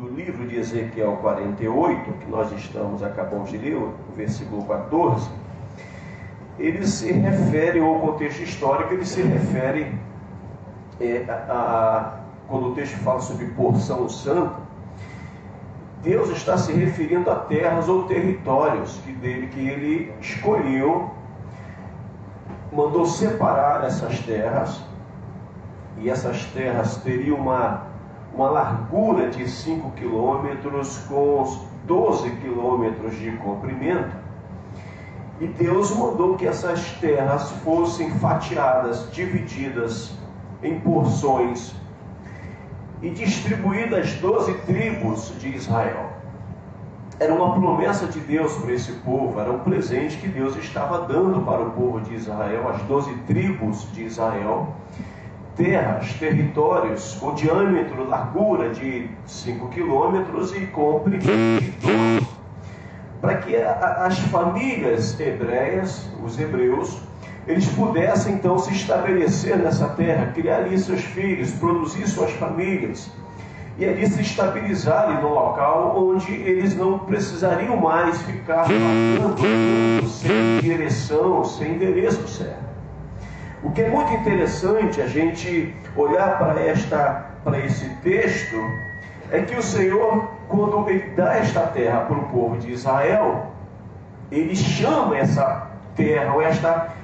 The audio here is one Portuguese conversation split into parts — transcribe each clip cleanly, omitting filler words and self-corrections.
do livro de Ezequiel 48, que nós acabamos de ler, o versículo 14, ele se refere, ou o contexto histórico, ele se refere quando o texto fala sobre porção santa, Deus está se referindo a terras ou territórios que ele escolheu, mandou separar essas terras, e essas terras teriam uma largura de 5 quilômetros com 12 quilômetros de comprimento, e Deus mandou que essas terras fossem fatiadas, divididas em porções e distribuídas às 12 tribos de Israel. Era uma promessa de Deus para esse povo, era um presente que Deus estava dando para o povo de Israel, as 12 tribos de Israel, terras, territórios com diâmetro, largura de 5 quilômetros e comprimento de 12, para que as famílias hebreias, os hebreus, eles pudessem então se estabelecer nessa terra, criar ali seus filhos, produzir suas famílias, e ali se estabilizarem no local onde eles não precisariam mais ficar vagando sem direção, sem endereço certo. O que é muito interessante a gente olhar para esse texto é que o Senhor, quando Ele dá esta terra para o povo de Israel, Ele chama essa terra, ou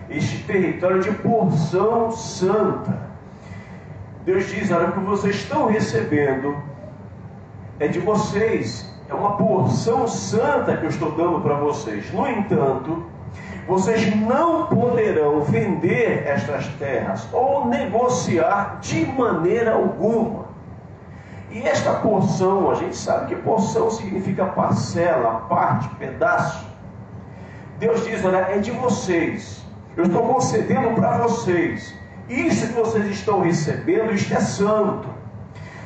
este território de porção santa. Deus diz: olha, o que vocês estão recebendo é de vocês, é uma porção santa que eu estou dando para vocês. No entanto, vocês não poderão vender estas terras ou negociar de maneira alguma. E esta porção, a gente sabe que porção significa parcela, parte, pedaço. Deus diz: olha, é de vocês, eu estou concedendo para vocês. Isso que vocês estão recebendo, isto é santo.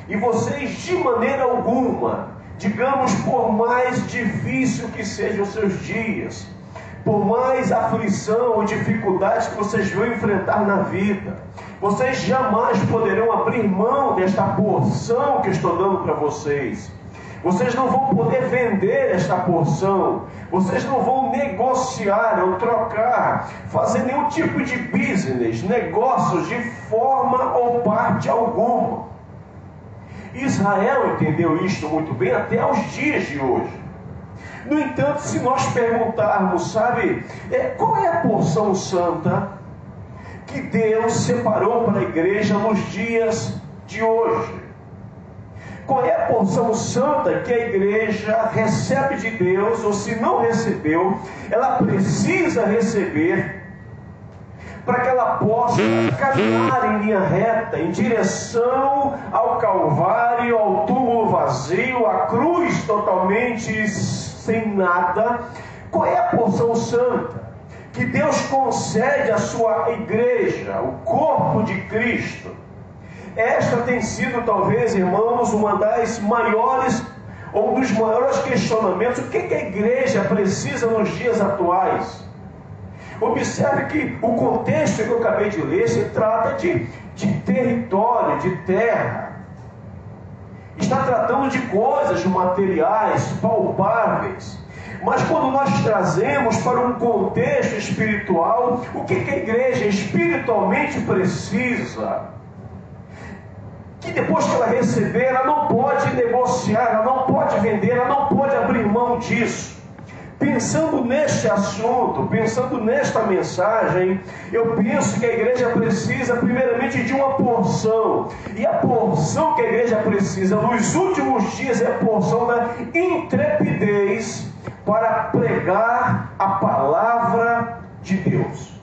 E vocês de maneira alguma, digamos, por mais difícil que sejam os seus dias, por mais aflição ou dificuldades que vocês vão enfrentar na vida, vocês jamais poderão abrir mão desta porção que eu estou dando para vocês. Vocês não vão poder vender esta porção, vocês não vão negociar ou trocar, fazer nenhum tipo de business, negócios de forma ou parte alguma. Israel entendeu isto muito bem até os dias de hoje. No entanto, se nós perguntarmos, sabe, qual é a porção santa que Deus separou para a igreja nos dias de hoje? Qual é a porção santa que a igreja recebe de Deus, ou se não recebeu, ela precisa receber, para que ela possa caminhar em linha reta, em direção ao Calvário, ao túmulo vazio, à cruz totalmente sem nada? Qual é a porção santa que Deus concede à sua igreja, o corpo de Cristo? Esta tem sido, talvez, irmãos, uma das maiores, ou um dos maiores questionamentos. O que a igreja precisa nos dias atuais? Observe que o contexto que eu acabei de ler se trata de território, de terra. Está tratando de coisas materiais, palpáveis. Mas quando nós trazemos para um contexto espiritual, o que a igreja espiritualmente precisa? Que depois que ela receber, ela não pode negociar, ela não pode vender, ela não pode abrir mão disso. Pensando neste assunto, pensando nesta mensagem, eu penso que a igreja precisa primeiramente de uma porção. E a porção que a igreja precisa nos últimos dias é a porção da intrepidez para pregar a palavra de Deus.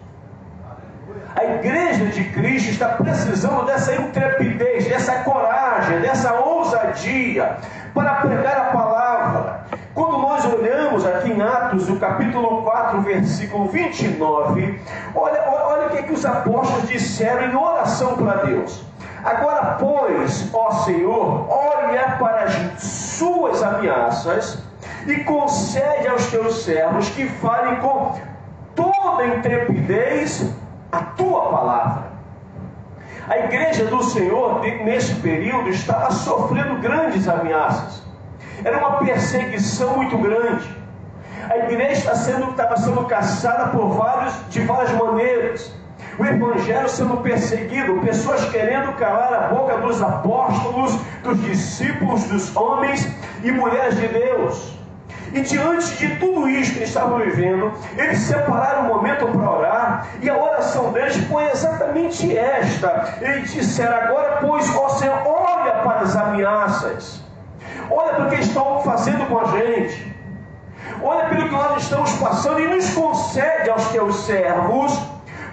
A igreja de Cristo está precisando dessa intrepidez, dessa coragem, dessa ousadia para pregar a palavra. Quando nós olhamos aqui em Atos, o capítulo 4, versículo 29, olha o que os apóstolos disseram em oração para Deus. Agora, pois, ó Senhor, olha para as suas ameaças e concede aos teus servos que falem com toda intrepidez a tua palavra. A igreja do Senhor, neste período, estava sofrendo grandes ameaças. Era uma perseguição muito grande. A igreja estava sendo caçada de várias maneiras. O evangelho sendo perseguido, pessoas querendo calar a boca dos apóstolos, dos discípulos, dos homens e mulheres de Deus. E diante de tudo isso que eles estavam vivendo, eles separaram um momento para orar, e a oração deles foi exatamente esta. Eles disseram: agora, pois, ó Senhor, olha para as ameaças, olha para o que eles estão fazendo com a gente, olha pelo que nós estamos passando, e nos concede aos teus servos,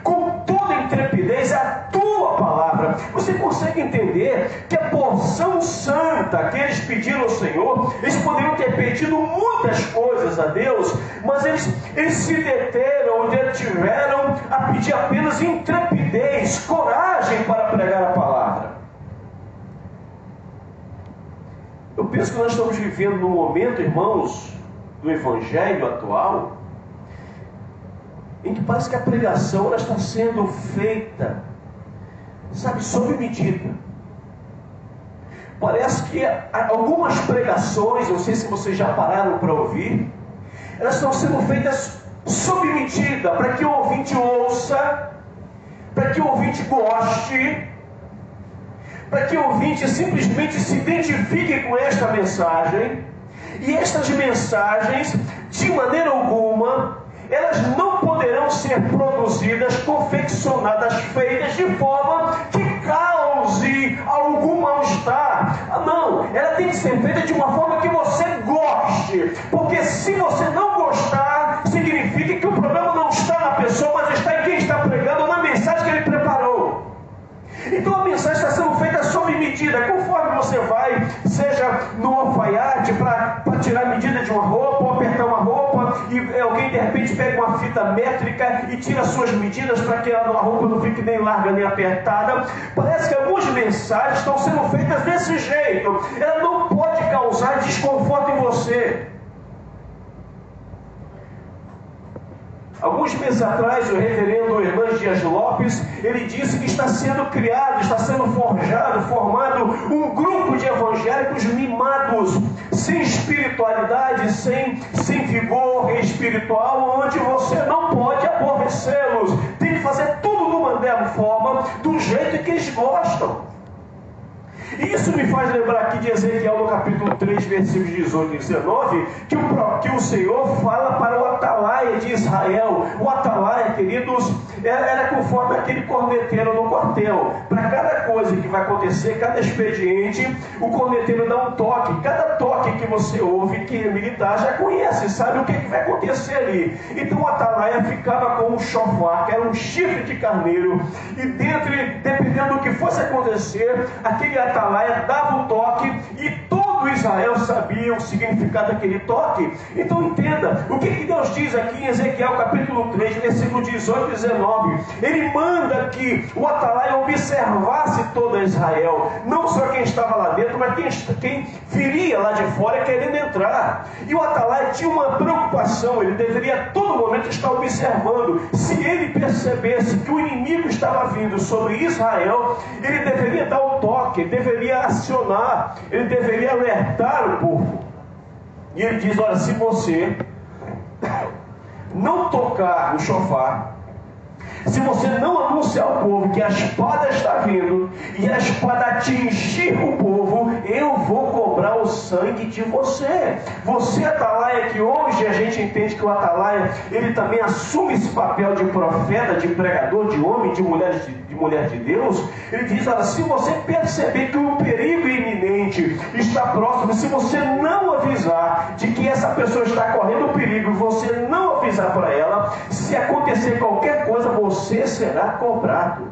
com toda intrepidez, a tua palavra. Você consegue entender que a porção santa que eles pediram ao Senhor, eles poderiam ter pedido muitas coisas a Deus, mas eles se detiveram a pedir apenas intrepidez, coragem para pregar a palavra. Eu penso que nós estamos vivendo num momento, irmãos, do evangelho atual, em que parece que a pregação ela está sendo feita, sabe, sob medida. Parece que algumas pregações, não sei se vocês já pararam para ouvir, elas estão sendo feitas sob medida, para que o ouvinte ouça, para que o ouvinte goste, para que o ouvinte simplesmente se identifique com esta mensagem. E estas mensagens, de maneira alguma, elas não poderão ser produzidas, confeccionadas, feitas de forma que cause algum mal-estar. Não, ela tem que ser feita de uma forma que você goste. Porque se você não gostar, significa que o problema não está na pessoa, mas está em quem está pregando ou na mensagem que ele preparou. Então a mensagem está sendo feita sob medida. Conforme você vai, seja no alfaiate para tirar a medida de uma roupa, ou apertar uma roupa, e alguém de repente pega uma fita métrica e tira suas medidas para que a roupa não fique nem larga nem apertada. Parece que algumas mensagens estão sendo feitas desse jeito. Ela não pode causar desconforto em você. Alguns meses atrás, o reverendo Hernandes Dias Lopes, ele disse que está sendo criado, está sendo formado um grupo de evangélicos mimados, sem espiritualidade, sem vigor espiritual, onde você não pode aborrecê-los. Tem que fazer tudo de uma forma, do jeito que eles gostam. E isso me faz lembrar aqui de Ezequiel no capítulo 3, versículos 18 e 19, que o Senhor fala para o atalaia de Israel. O atalaia, queridos, era conforme aquele corneteiro no quartel. Para cada coisa que vai acontecer, cada expediente, o corneteiro dá um toque. Cada toque que você ouve, que é militar, já conhece, sabe o que vai acontecer ali. Então o atalaia ficava com um chofar, que era um chifre de carneiro, e dependendo do que fosse acontecer, aquele atalaia dava o toque, e todo Israel sabia o significado daquele toque. Então entenda, o que Deus diz aqui em Ezequiel capítulo 3, versículo 18 e 19. Ele manda que o atalaia observasse toda Israel, não só quem estava lá dentro, mas quem viria lá de fora querendo entrar. E o atalaia tinha uma preocupação, ele deveria a todo momento estar observando. Se ele percebesse que o inimigo estava vindo sobre Israel, ele deveria dar o toque, ele deveria acionar, ele deveria alertar o povo. E ele diz: olha, se você não tocar no chofar, se você não anunciar ao povo que a espada está vindo e a espada atingir o povo, eu vou cobrar o sangue de você. Você, atalaia, que hoje a gente entende que o atalaia, ele também assume esse papel de profeta, de pregador, de homem, de mulher de Deus. Ele diz: olha, se você perceber que o perigo iminente está próximo, se você não avisar de que essa pessoa está correndo perigo, você não avisar para ela, se acontecer qualquer coisa, você será cobrado.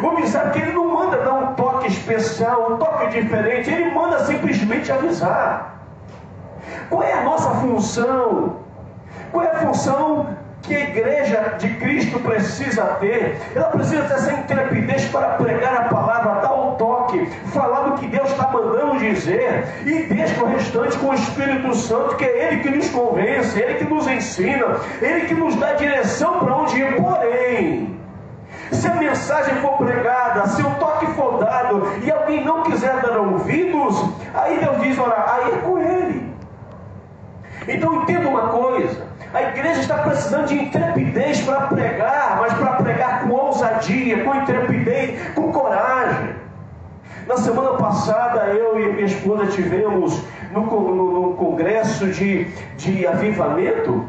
Observe que ele não manda dar um toque especial, um toque diferente, ele manda simplesmente avisar. Qual é a nossa função? Qual é a função que a igreja de Cristo precisa ter? Ela precisa ter essa intrepidez para pregar a palavra, dar um toque, falar do que Deus está mandando dizer, e deixa o restante com o Espírito Santo, que é Ele que nos convence, Ele que nos ensina, Ele que nos dá direção para onde ir. Porém, se a mensagem for pregada, se o toque for dado, e alguém não quiser dar ouvidos, aí Deus diz: olha, aí é com ele. Então entenda uma coisa: a igreja está precisando de intrepidez para pregar, mas para pregar com ousadia, com intrepidez, com coragem. Na semana passada, eu e minha esposa tivemos no congresso de avivamento,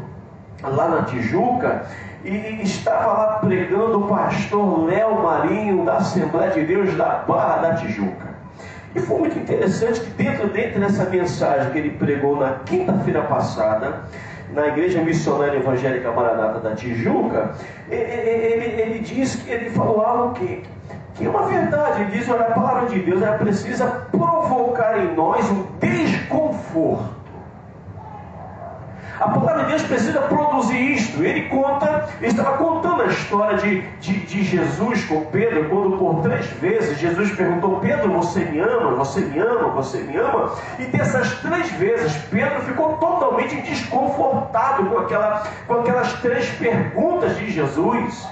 lá na Tijuca, e estava lá pregando o pastor Léo Marinho, da Assembleia de Deus da Barra da Tijuca. E foi muito interessante que dentro dessa mensagem que ele pregou na quinta-feira passada, na Igreja Missionária Evangélica Maranata da Tijuca, ele disse que ele falou algo que é uma verdade. Ele diz: olha, a palavra de Deus, ela precisa provocar em nós um desconforto. A palavra de Deus precisa produzir isto. Ele estava contando a história de Jesus com Pedro, quando por 3 vezes Jesus perguntou: Pedro, você me ama? Você me ama? Você me ama? E dessas 3 vezes Pedro ficou totalmente desconfortado com aquelas 3 perguntas de Jesus.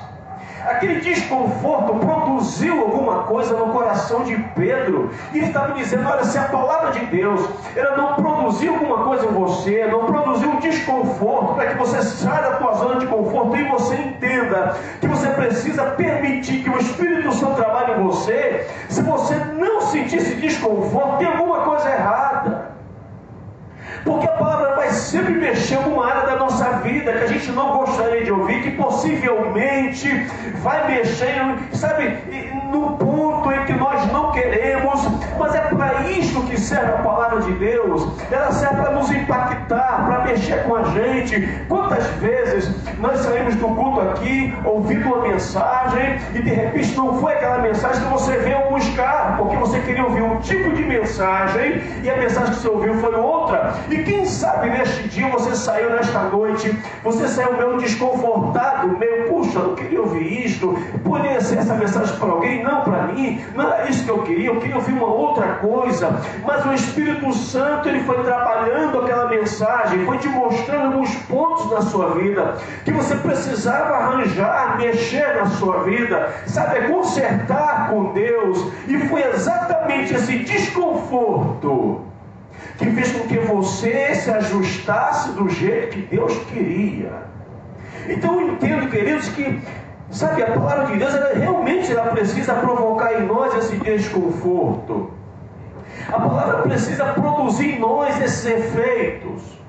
Aquele desconforto produziu alguma coisa no coração de Pedro. E ele estava dizendo: olha, se a palavra de Deus ela não produziu alguma coisa em você, não produziu um desconforto para que você saia da tua zona de conforto e você entenda que você precisa permitir que o Espírito Santo trabalhe em você, se você não sentir esse desconforto, tem alguma coisa errada. Porque a palavra vai sempre mexer em uma área da nossa vida que a gente não gostaria de ouvir, que possivelmente vai mexer, sabe, no ponto em que nós não queremos. Mas é para isto que serve a palavra de Deus. Ela serve para nos impactar, para mexer com a gente. Quantas vezes nós saímos do culto aqui, ouvindo uma mensagem, e de repente não foi aquela mensagem que você veio buscar, porque você queria ouvir um tipo de mensagem, e a mensagem que você ouviu foi outra. E quem sabe neste dia você saiu, nesta noite, você saiu meio desconfortado, meio, puxa, eu não queria ouvir isto, poderia ser essa mensagem para alguém, não para mim, não era isso que eu queria ouvir uma outra coisa. Mas o Espírito Santo, ele foi trabalhando aquela mensagem, foi te mostrando alguns pontos na sua vida, que você precisava arranjar, mexer na sua vida, sabe, consertar com Deus. E foi exatamente esse desconforto que fez com que você se ajustasse do jeito que Deus queria. Então eu entendo, queridos, que, sabe, a palavra de Deus, ela precisa provocar em nós esse desconforto. A palavra precisa produzir em nós esses efeitos.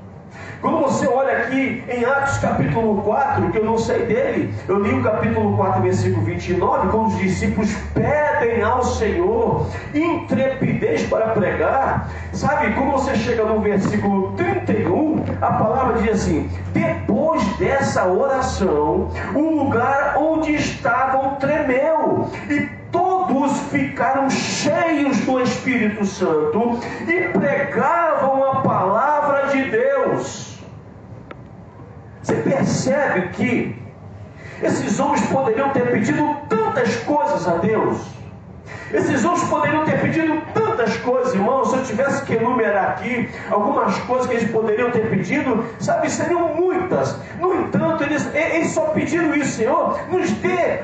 Quando você olha aqui em Atos capítulo 4, que eu não sei dele, eu li o capítulo 4, versículo 29, quando os discípulos pedem ao Senhor intrepidez para pregar. Sabe, quando você chega no versículo 31, a palavra diz assim: depois dessa oração, o lugar onde estavam tremeu, e todos ficaram cheios do Espírito Santo e pregavam a palavra de Deus. Você percebe que esses homens poderiam ter pedido tantas coisas a Deus. Esses homens poderiam ter pedido tantas coisas, irmãos. Se eu tivesse que enumerar aqui algumas coisas que eles poderiam ter pedido, sabe, seriam muitas. No entanto, eles só pediram isso: Senhor, nos dê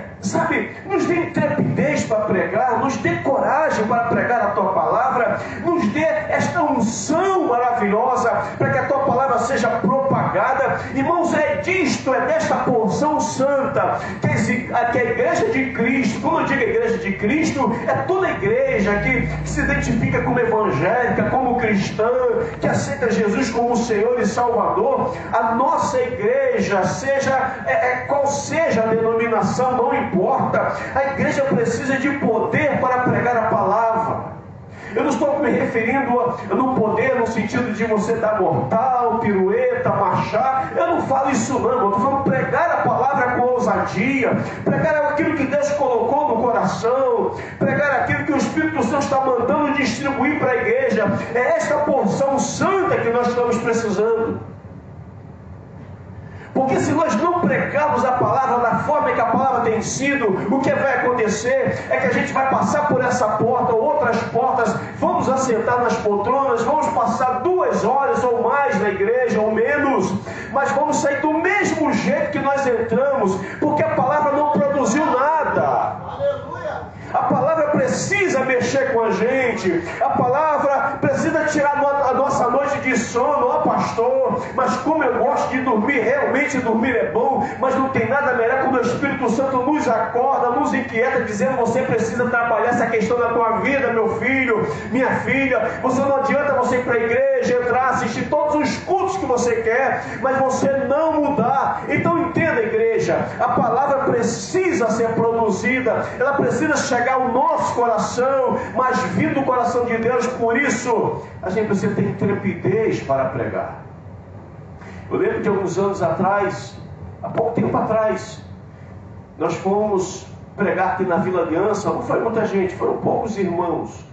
intrepidez para pregar, nos dê coragem para pregar a Tua palavra, nos dê esta unção maravilhosa para que a Tua palavra seja propagada. Irmãos, é desta porção santa que a Igreja de Cristo, quando eu digo Igreja de Cristo, é toda a igreja que se identifica como evangélica, como cristã, que aceita Jesus como Senhor e Salvador. A nossa igreja, qual seja a denominação, não importa, a igreja precisa de poder para pregar a palavra. Eu não estou me referindo no poder no sentido de você dar mortal, pirueta, marchar. Eu não falo isso não. Eu estou falando pregar a palavra com ousadia, pregar aquilo que Deus colocou no coração, pregar aquilo que o Espírito Santo está mandando distribuir para a igreja. É esta porção santa que nós estamos precisando. Porque se nós não pregarmos a palavra da forma que a palavra tem sido, o que vai acontecer é que a gente vai passar por essa porta ou outras portas, vamos assentar nas poltronas, vamos passar 2 horas ou mais na igreja, ou menos, mas vamos sair do mesmo jeito que nós entramos, porque a palavra não produziu nada. A palavra precisa mexer com a gente. A palavra precisa tirar a nossa noite de sono, ó pastor, mas como eu gosto de dormir, realmente dormir é bom, mas não tem nada melhor quando o Espírito Santo nos acorda, nos inquieta, dizendo: você precisa trabalhar essa questão da tua vida, meu filho, minha filha. Você não adianta você ir para a igreja, entrar, assistir todos os cultos que você quer, mas você não mudar. Então entenda, igreja, a palavra precisa ser produzida, ela precisa chegar ao nosso coração, mas vindo do coração de Deus. Por isso a gente precisa ter intrepidez para pregar. Eu lembro de alguns anos atrás, há pouco tempo atrás, nós fomos pregar aqui na Vila Aliança. Não foi muita gente, foram poucos irmãos.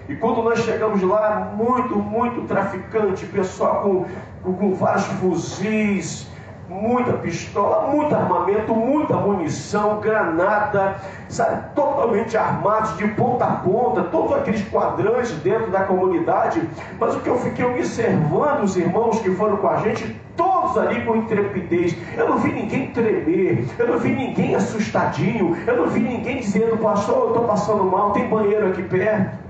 E quando nós chegamos lá, muito traficante, pessoal com vários fuzis, muita pistola, muito armamento, muita munição, granada, sabe, totalmente armados de ponta a ponta, todos aqueles quadrantes dentro da comunidade. Mas o que eu fiquei observando, os irmãos que foram com a gente, todos ali com intrepidez. Eu não vi ninguém tremer, eu não vi ninguém assustadinho, eu não vi ninguém dizendo: pastor, eu estou passando mal, tem banheiro aqui perto.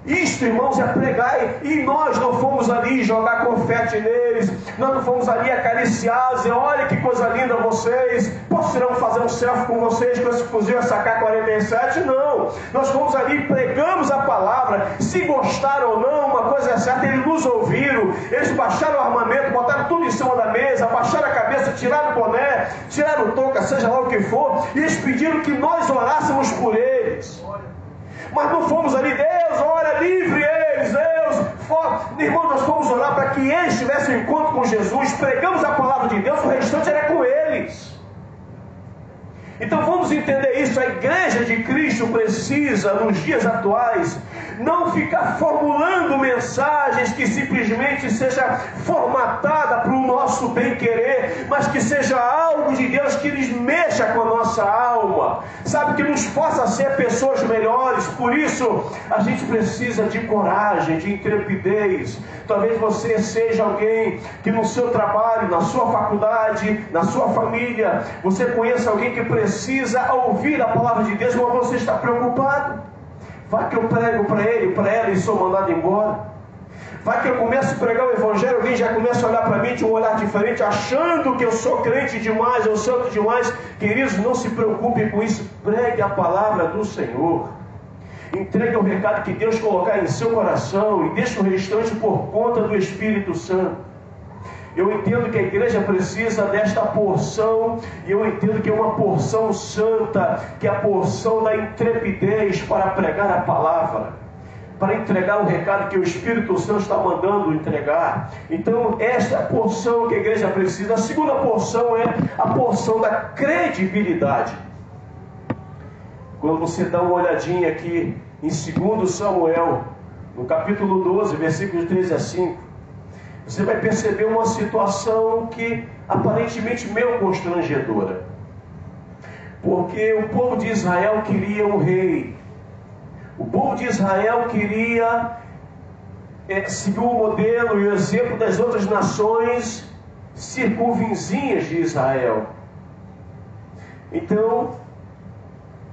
Isto, irmãos, é pregar. E nós não fomos ali jogar confete neles, nós não fomos ali acariciar, dizer: olha que coisa linda vocês, posso fazer um selfie com vocês com esse fuzil AK-47? Não, nós fomos ali, pregamos a palavra. Se gostaram ou não, uma coisa é certa, eles nos ouviram, eles baixaram o armamento, botaram tudo em cima da mesa, abaixaram a cabeça, tiraram o boné, tiraram o touca, seja lá o que for, e eles pediram que nós orássemos por eles. Mas não fomos ali: Deus, ora, livre eles, Deus, irmão, nós fomos orar para que eles tivessem um encontro com Jesus. Pregamos a palavra de Deus, o restante era com eles. Então vamos entender isso. A igreja de Cristo precisa, nos dias atuais, não ficar formulando mensagens que simplesmente seja formatada para o nosso bem-querer, mas que seja algo de Deus que nos mexa com a nossa alma, sabe, que nos faça ser pessoas melhores. Por isso a gente precisa de coragem, de intrepidez. Talvez você seja alguém que no seu trabalho, na sua faculdade, na sua família, você conheça alguém que precisa ouvir a palavra de Deus, mas você está preocupado. Vai que eu prego para ele, para ela, e sou mandado embora. Vai que eu começo a pregar o evangelho, alguém já começa a olhar para mim de um olhar diferente, achando que eu sou crente demais, eu santo demais. Queridos, não se preocupem com isso. Pregue a palavra do Senhor. Entregue o recado que Deus colocar em seu coração e deixe o restante por conta do Espírito Santo. Eu entendo que a igreja precisa desta porção, e eu entendo que é uma porção santa, que é a porção da intrepidez para pregar a palavra, para entregar o recado que o Espírito Santo está mandando entregar. Então esta é a porção que a igreja precisa. A segunda porção é a porção da credibilidade. Quando você dá uma olhadinha aqui em 2 Samuel, no capítulo 12, versículos 13 a 5, você vai perceber uma situação que aparentemente meio constrangedora. Porque o povo de Israel queria um rei. O povo de Israel queria seguir o modelo e o exemplo das outras nações circunvizinhas de Israel. Então,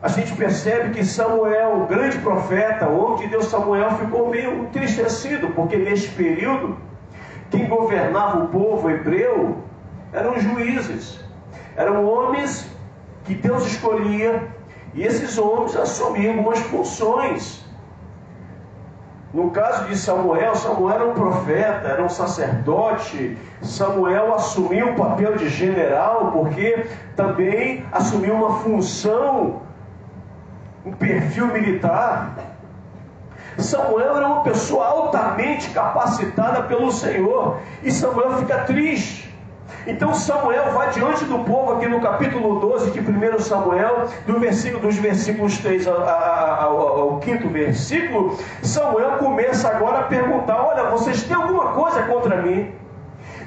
a gente percebe que Samuel, o grande profeta, o homem de Deus Samuel, ficou meio entristecido, porque neste período, quem governava o povo hebreu eram os juízes. Eram homens que Deus escolhia, e esses homens assumiam algumas funções. No caso de Samuel, Samuel era um profeta, era um sacerdote. Samuel assumiu o papel de general, porque também assumiu uma função, um perfil militar. Samuel era uma pessoa altamente capacitada pelo Senhor, e Samuel fica triste. Então Samuel vai diante do povo, aqui no capítulo 12 de 1 Samuel, dos versículos 3 ao 5º versículo. Samuel começa agora a perguntar: olha, vocês têm alguma coisa contra mim?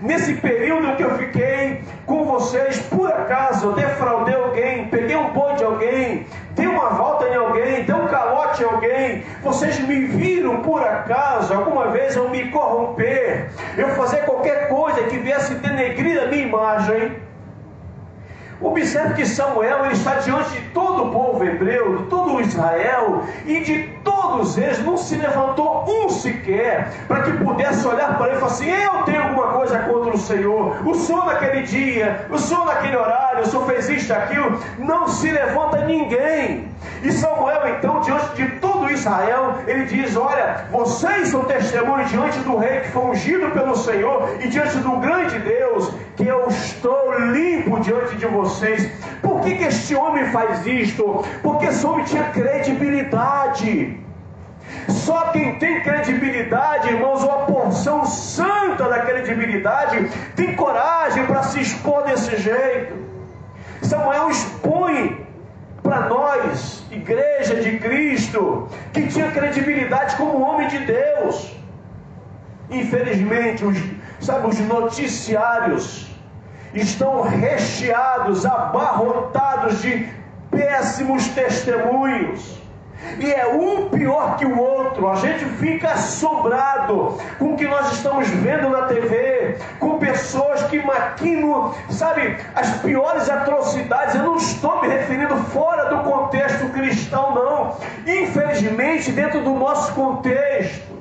Nesse período que eu fiquei com vocês, por acaso eu defraudei alguém, peguei um boi de alguém, dei uma volta em alguém, dei um calote em alguém? Vocês me viram por acaso alguma vez eu me corromper, eu fazer qualquer coisa que viesse denegrir a minha imagem? Observe que Samuel ele está diante de todo o povo hebreu, de todo o Israel, e de todos eles não se levantou um sequer para que pudesse olhar para ele e falar assim: eu tenho alguma coisa contra o Senhor naquele dia, o Senhor naquele horário, o Senhor fez isto, aquilo. Não se levanta ninguém. E Samuel então, diante de todo Israel, ele diz: olha, vocês são testemunhos diante do rei que foi ungido pelo Senhor e diante do grande Deus, que eu estou limpo diante de vocês. Por que este homem faz isto? Porque esse homem tinha credibilidade. Só quem tem credibilidade, irmãos, uma porção santa da credibilidade, tem coragem para se expor desse jeito. Samuel expõe para nós, igreja de Cristo, que tinha credibilidade como homem de Deus. Infelizmente, os noticiários estão recheados, abarrotados de péssimos testemunhos. E é um pior que o outro. A gente fica assombrado com o que nós estamos vendo na TV, com pessoas que maquinam, as piores atrocidades. Eu não estou me referindo fora do contexto cristão, não. Infelizmente, dentro do nosso contexto.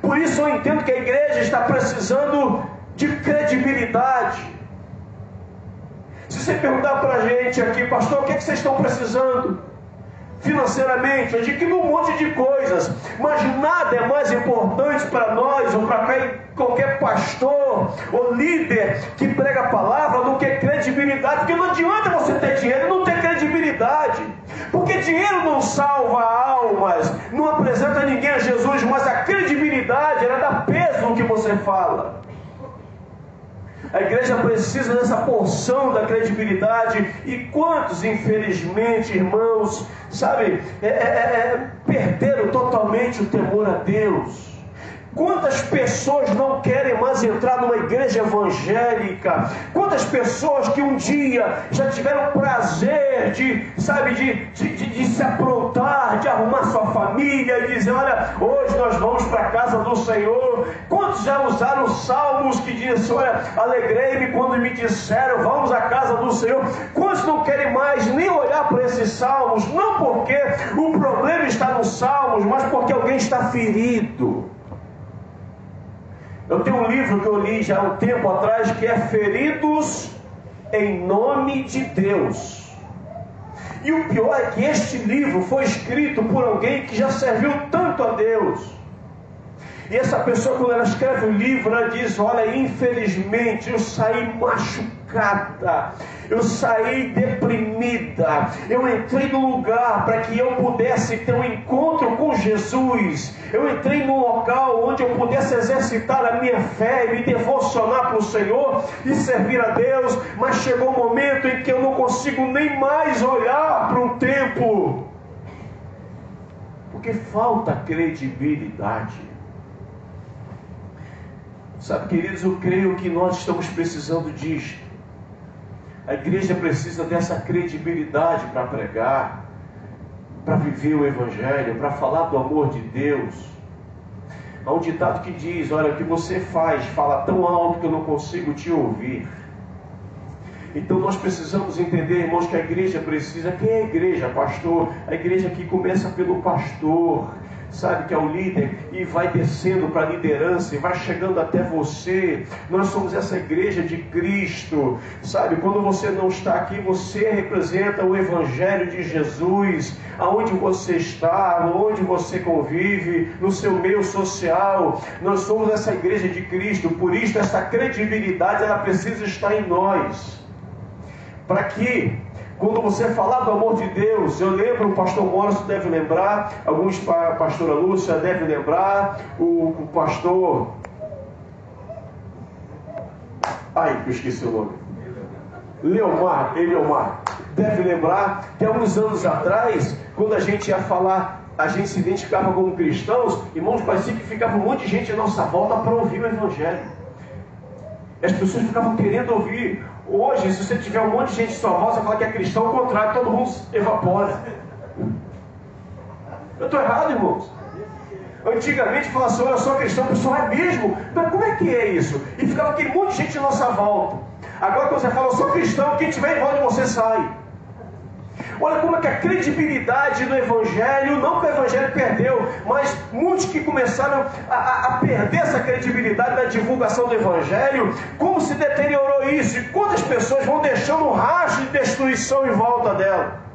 Por isso eu entendo que a igreja está precisando de credibilidade. Se você perguntar para a gente aqui: pastor, o que vocês estão precisando? Financeiramente, eu digo que num monte de coisas, mas nada é mais importante para nós ou para qualquer pastor ou líder que prega a palavra do que credibilidade. Porque não adianta você ter dinheiro e não ter credibilidade, porque dinheiro não salva almas, não apresenta ninguém a Jesus, mas a credibilidade, ela dá peso no que você fala. A igreja precisa dessa porção da credibilidade. E quantos, infelizmente, irmãos, perderam totalmente o temor a Deus? Quantas pessoas não querem mais entrar numa igreja evangélica? Quantas pessoas que um dia já tiveram prazer de se aprontar, de arrumar sua família e dizer: olha, hoje nós vamos para a casa do Senhor. Quantos já usaram salmos que dizem: olha, alegrei-me quando me disseram, vamos à casa do Senhor? Quantos não querem mais nem olhar para esses salmos? Não porque o problema está nos salmos, mas porque alguém está ferido. Eu tenho um livro que eu li já há um tempo atrás, que é Feridos em Nome de Deus. E o pior é que este livro foi escrito por alguém que já serviu tanto a Deus. E essa pessoa, quando ela escreve o livro, ela diz: olha, infelizmente eu saí machucada, eu saí deprimida, eu entrei num lugar para que eu pudesse ter um encontro com Jesus, eu entrei num local onde eu pudesse exercitar a minha fé e me devocionar para o Senhor e servir a Deus, mas chegou um momento em que eu não consigo nem mais olhar para um templo, porque falta credibilidade. Sabe, queridos, eu creio que nós estamos precisando disto. A igreja precisa dessa credibilidade para pregar, para viver o Evangelho, para falar do amor de Deus. Há um ditado que diz: olha, o que você fala tão alto que eu não consigo te ouvir. Então nós precisamos entender, irmãos, que a igreja precisa. Quem é a igreja, pastor? A igreja que começa pelo pastor, que é o líder, e vai descendo para a liderança e vai chegando até você. Nós somos essa igreja de Cristo, quando você não está aqui, você representa o Evangelho de Jesus, aonde você está, onde você convive, no seu meio social. Nós somos essa igreja de Cristo. Por isso essa credibilidade, ela precisa estar em nós, para que quando você falar do amor de Deus, eu lembro, o pastor Maurício deve lembrar, a pastora Lúcia deve lembrar, o pastor... eu esqueci o nome. Leomar deve lembrar que há uns anos atrás, quando a gente ia falar, a gente se identificava como cristãos, irmãos, parecia que ficava um monte de gente à nossa volta para ouvir o Evangelho. As pessoas ficavam querendo ouvir. Hoje, se você tiver um monte de gente em sua volta, você fala que é cristão, ao contrário, todo mundo evapora. Eu estou errado, irmãos? Antigamente falava assim: olha, eu sou cristão, o pessoal é mesmo? Mas como é que é isso? E ficava aquele monte de gente à nossa volta. Agora quando você fala, eu sou cristão, quem tiver em volta de você sai. Olha como é que a credibilidade do Evangelho, não que o Evangelho perdeu, mas muitos que começaram a perder essa credibilidade da divulgação do Evangelho, como se deteriorou isso, e quantas pessoas vão deixando um rastro de destruição em volta dela.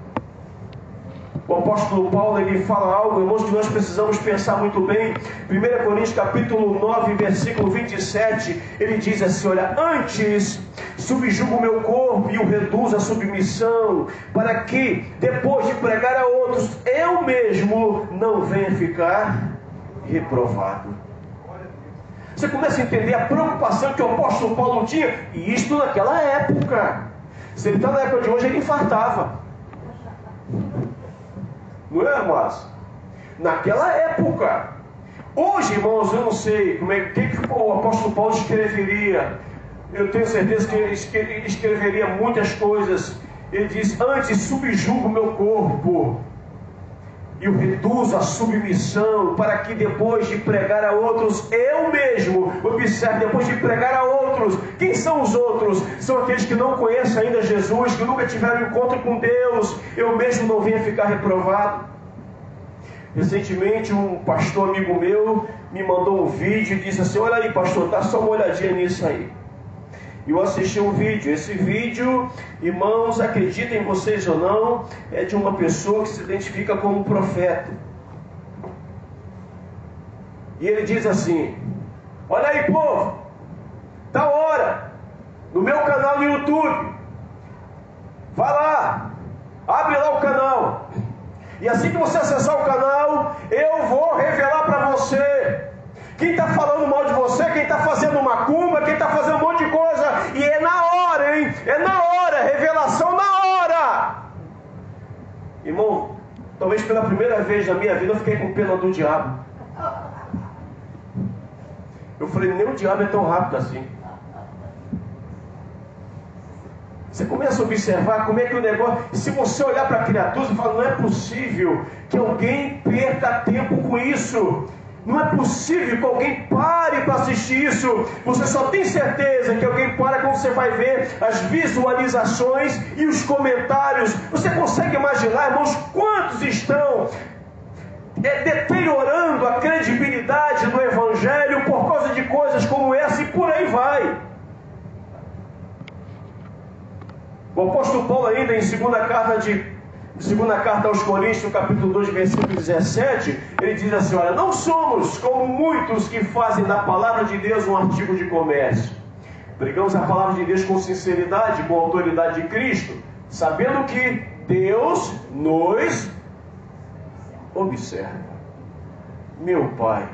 O apóstolo Paulo, ele fala algo, irmãos, que nós precisamos pensar muito bem. 1 Coríntios capítulo 9, versículo 27, ele diz assim, olha, antes subjugo o meu corpo e o reduzo à submissão, para que, depois de pregar a outros, eu mesmo não venha ficar reprovado. Você começa a entender a preocupação que o apóstolo Paulo tinha, e isto naquela época. Se ele está na época de hoje, ele infartava. Não é, mas naquela época. Hoje, irmãos, eu não sei como é que o apóstolo Paulo escreveria. Eu tenho certeza que ele escreveria muitas coisas. Ele diz, antes subjugo o meu corpo e o reduzo à submissão, para que depois de pregar a outros, eu mesmo, observe, depois de pregar a outros, quem são os outros? São aqueles que não conhecem ainda Jesus, que nunca tiveram encontro com Deus, eu mesmo não venha ficar reprovado. Recentemente um pastor amigo meu me mandou um vídeo e disse assim, olha aí pastor, dá só uma olhadinha nisso aí. E eu assisti um vídeo. Esse vídeo, irmãos, acreditem vocês ou não, é de uma pessoa que se identifica como profeta. E ele diz assim, olha aí povo, tá hora, no meu canal no YouTube, vai lá, abre lá o canal, e assim que você acessar o canal, eu vou revelar para você quem está falando mal de você, quem está fazendo macumba, quem está fazendo um monte de coisa. E é na hora, hein? É na hora, revelação na hora. Irmão, talvez pela primeira vez na minha vida eu fiquei com pena do diabo. Eu falei, nem o diabo é tão rápido assim. Você começa a observar como é que o negócio... Se você olhar para a criatura, você fala, não é possível que alguém perca tempo com isso. Não é possível que alguém pare para assistir isso. Você só tem certeza que alguém para quando você vai ver as visualizações e os comentários. Você consegue imaginar, irmãos, quantos estão deteriorando a credibilidade do Evangelho por causa de coisas como essa, e por aí vai. O apóstolo Paulo ainda em segunda carta aos Coríntios, no capítulo 2, versículo 17, ele diz assim, olha, não somos como muitos que fazem da palavra de Deus um artigo de comércio. Pregamos a palavra de Deus com sinceridade, com a autoridade de Cristo, sabendo que Deus nos observa. Meu Pai,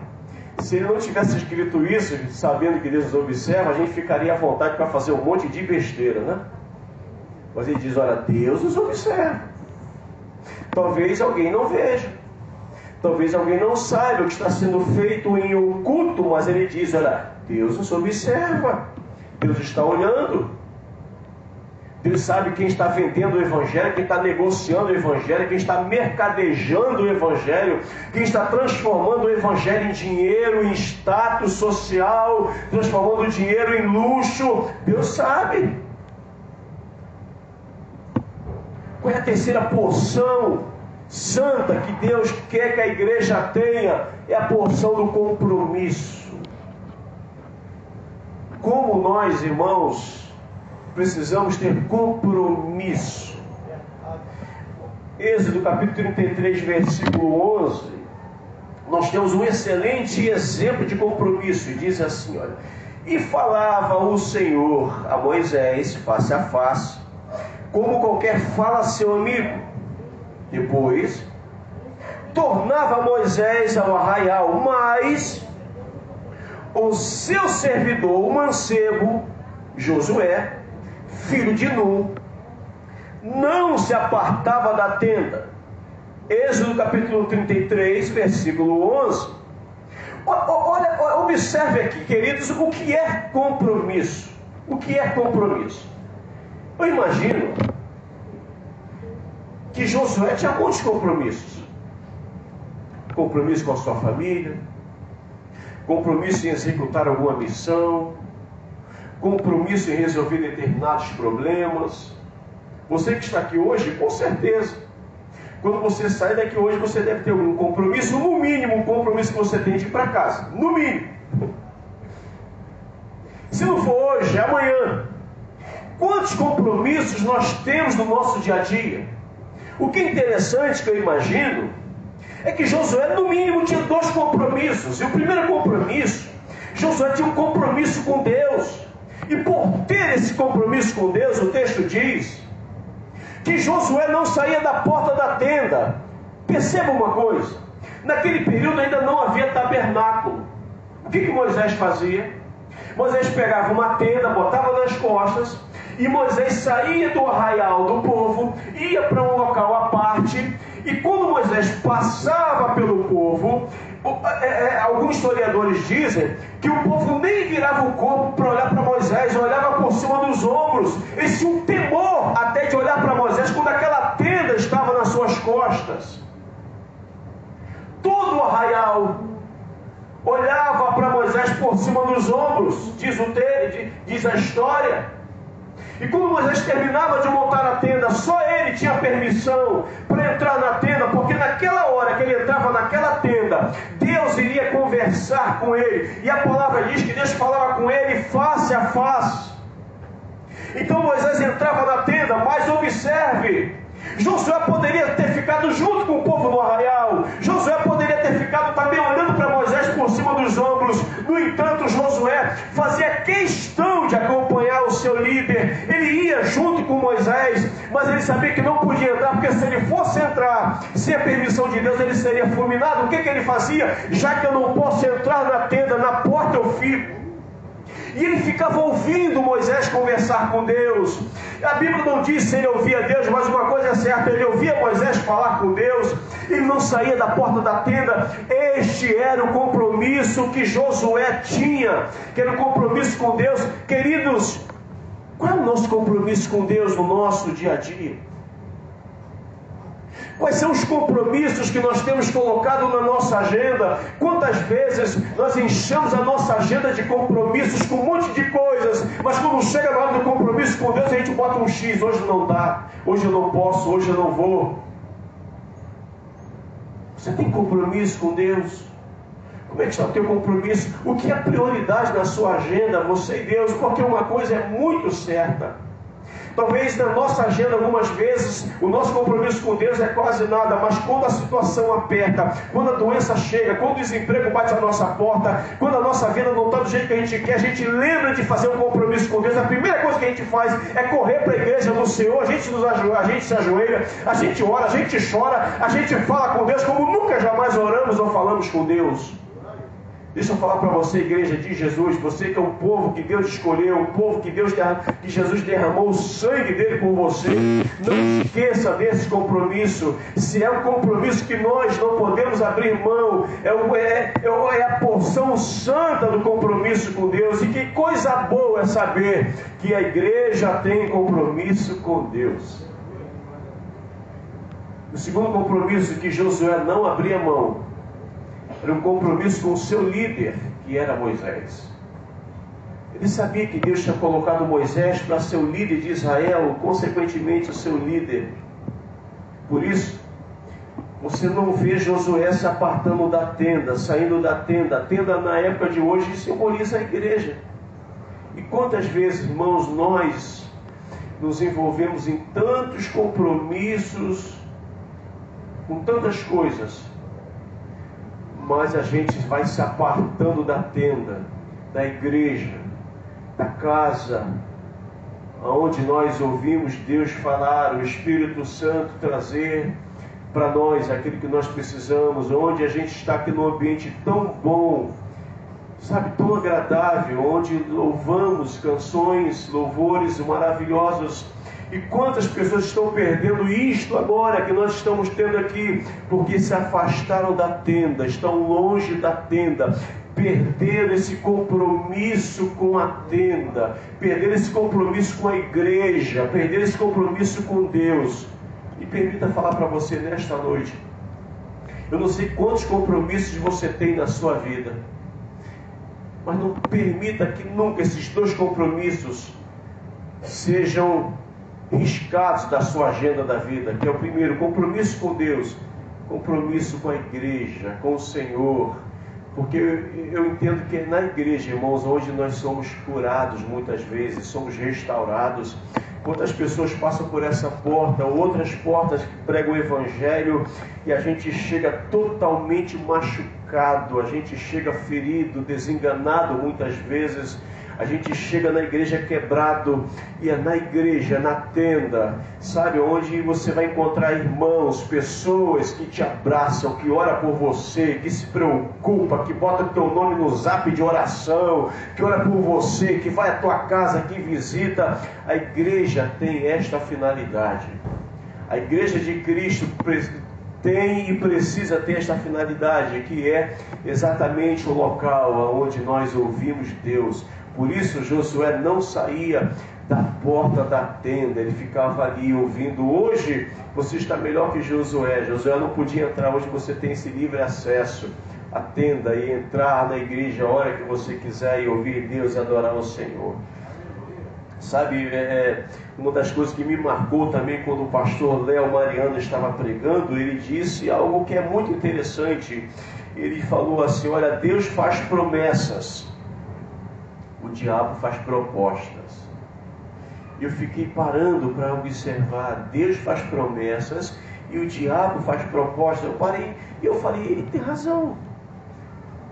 se ele não tivesse escrito isso, sabendo que Deus nos observa, a gente ficaria à vontade para fazer um monte de besteira, né? Mas ele diz, olha, Deus nos observa. Talvez alguém não veja, talvez alguém não saiba o que está sendo feito em oculto, mas ele diz, olha, Deus nos observa, Deus está olhando, Deus sabe quem está vendendo o Evangelho, quem está negociando o Evangelho, quem está mercadejando o Evangelho, quem está transformando o Evangelho em dinheiro, em status social, transformando o dinheiro em luxo. Deus sabe. Qual é a terceira porção santa que Deus quer que a igreja tenha? É a porção do compromisso. Como nós, irmãos, precisamos ter compromisso. Êxodo capítulo 33, versículo 11, nós temos um excelente exemplo de compromisso. E diz assim, olha, e falava o Senhor a Moisés face a face, como qualquer fala a seu amigo. Depois tornava Moisés ao arraial, mas o seu servidor, o mancebo Josué, filho de Nun, não se apartava da tenda. Êxodo capítulo 33, versículo 11. Olha, observe aqui, queridos, o que é compromisso. O que é compromisso? Eu imagino que Josué tinha muitos compromissos. Compromisso com a sua família, compromisso em executar alguma missão, compromisso em resolver determinados problemas. Você que está aqui hoje, com certeza, quando você sai daqui hoje, você deve ter algum compromisso, no mínimo um compromisso que você tem de ir para casa, no mínimo. Se não for hoje, é amanhã. Quantos compromissos nós temos no nosso dia a dia? O que é interessante, que eu imagino, é que Josué, no mínimo, tinha 2 compromissos. E o primeiro compromisso, Josué tinha um compromisso com Deus. E por ter esse compromisso com Deus, o texto diz que Josué não saía da porta da tenda. Perceba uma coisa, naquele período ainda não havia tabernáculo. O que Moisés fazia? Moisés pegava uma tenda, botava nas costas, e Moisés saía do arraial do povo, ia para um local à parte, e quando Moisés passava pelo povo, alguns historiadores dizem que o povo nem virava o corpo para olhar para Moisés, olhava por cima dos ombros. Eles tinham um temor até de olhar para Moisés quando aquela tenda estava nas suas costas. Todo o arraial olhava para Moisés por cima dos ombros, diz a história. E quando Moisés terminava de montar a tenda, só ele tinha permissão para entrar na tenda, porque naquela hora que ele entrava naquela tenda, Deus iria conversar com ele. E a palavra diz que Deus falava com ele face a face. Então Moisés entrava na tenda, mas observe, Josué poderia ter ficado junto com o povo no arraial. Josué poderia ter ficado também olhando para Moisés por cima dos ombros. No entanto, Josué fazia questão de acompanhar o seu líder. Ele ia junto com Moisés, mas ele sabia que não podia entrar, porque se ele fosse entrar sem a permissão de Deus, ele seria fulminado. O que ele fazia? Já que eu não posso entrar na tenda, na porta eu fico. E ele ficava ouvindo Moisés conversar com Deus. A Bíblia não diz se ele ouvia Deus, mas uma coisa é certa, ele ouvia Moisés falar com Deus. Ele não saía da porta da tenda. Este era o compromisso que Josué tinha, que era o compromisso com Deus. Queridos, qual é o nosso compromisso com Deus no nosso dia a dia? Quais são os compromissos que nós temos colocado na nossa agenda? Quantas vezes nós enchemos a nossa agenda de compromissos com um monte de coisas, mas quando chega na hora do compromisso com Deus, a gente bota um X. Hoje não dá, hoje eu não posso, hoje eu não vou. Você tem compromisso com Deus? Como é que está o teu compromisso? O que é prioridade na sua agenda, você e Deus? Porque uma coisa é muito certa. Talvez na nossa agenda, algumas vezes, o nosso compromisso com Deus é quase nada, mas quando a situação aperta, quando a doença chega, quando o desemprego bate à nossa porta, quando a nossa vida não está do jeito que a gente quer, a gente lembra de fazer um compromisso com Deus. A primeira coisa que a gente faz é correr para a igreja do Senhor, a gente se ajoelha, a gente ora, a gente chora, a gente fala com Deus como nunca jamais oramos ou falamos com Deus. Deixa eu falar para você, igreja de Jesus, você que é um povo que Deus escolheu, um povo que Jesus derramou o sangue dele por você. Não esqueça desse compromisso. Se é um compromisso que nós não podemos abrir mão, é a porção santa do compromisso com Deus. E que coisa boa é saber que a igreja tem compromisso com Deus. O segundo compromisso que Josué não abria mão era um compromisso com o seu líder, que era Moisés. Ele sabia que Deus tinha colocado Moisés para ser o líder de Israel, consequentemente o seu líder. Por isso, você não vê Josué se apartando da tenda, saindo da tenda. A tenda na época de hoje simboliza a igreja. E quantas vezes, irmãos, nós nos envolvemos em tantos compromissos, com tantas coisas, mas a gente vai se apartando da tenda, da igreja, da casa, onde nós ouvimos Deus falar, o Espírito Santo trazer para nós aquilo que nós precisamos, onde a gente está aqui num ambiente tão bom, sabe, tão agradável, onde louvamos canções, louvores maravilhosos. E quantas pessoas estão perdendo isto agora que nós estamos tendo aqui, porque se afastaram da tenda, estão longe da tenda, perderam esse compromisso com a tenda, perderam esse compromisso com a igreja, perderam esse compromisso com Deus. E permita falar para você nesta noite, eu não sei quantos compromissos você tem na sua vida, mas não permita que nunca esses dois compromissos sejam riscados da sua agenda da vida, que é o primeiro, compromisso com Deus, compromisso com a igreja, com o Senhor, porque eu entendo que é na igreja, irmãos, onde nós somos curados muitas vezes, somos restaurados. Quantas pessoas passam por essa porta, outras portas que pregam o Evangelho, e a gente chega totalmente machucado, a gente chega ferido, desenganado muitas vezes. A gente chega na igreja quebrado, e é na igreja, na tenda, sabe, onde você vai encontrar irmãos, pessoas que te abraçam, que oram por você, que se preocupa, que bota o teu nome no zap de oração, que ora por você, que vai à tua casa, que visita. A igreja tem esta finalidade. A igreja de Cristo tem e precisa ter esta finalidade, que é exatamente o local onde nós ouvimos Deus. Por isso Josué não saía da porta da tenda, ele ficava ali ouvindo. Hoje você está melhor que Josué. Josué não podia entrar, hoje você tem esse livre acesso à tenda e entrar na igreja a hora que você quiser e ouvir Deus e adorar o Senhor. Sabe, uma das coisas que me marcou também quando o pastor Léo Mariano estava pregando, ele disse algo que é muito interessante. Ele falou assim: olha, Deus faz promessas, o diabo faz propostas. Eu fiquei parando para observar. Deus faz promessas e o diabo faz propostas. Eu parei e eu falei, ele tem razão.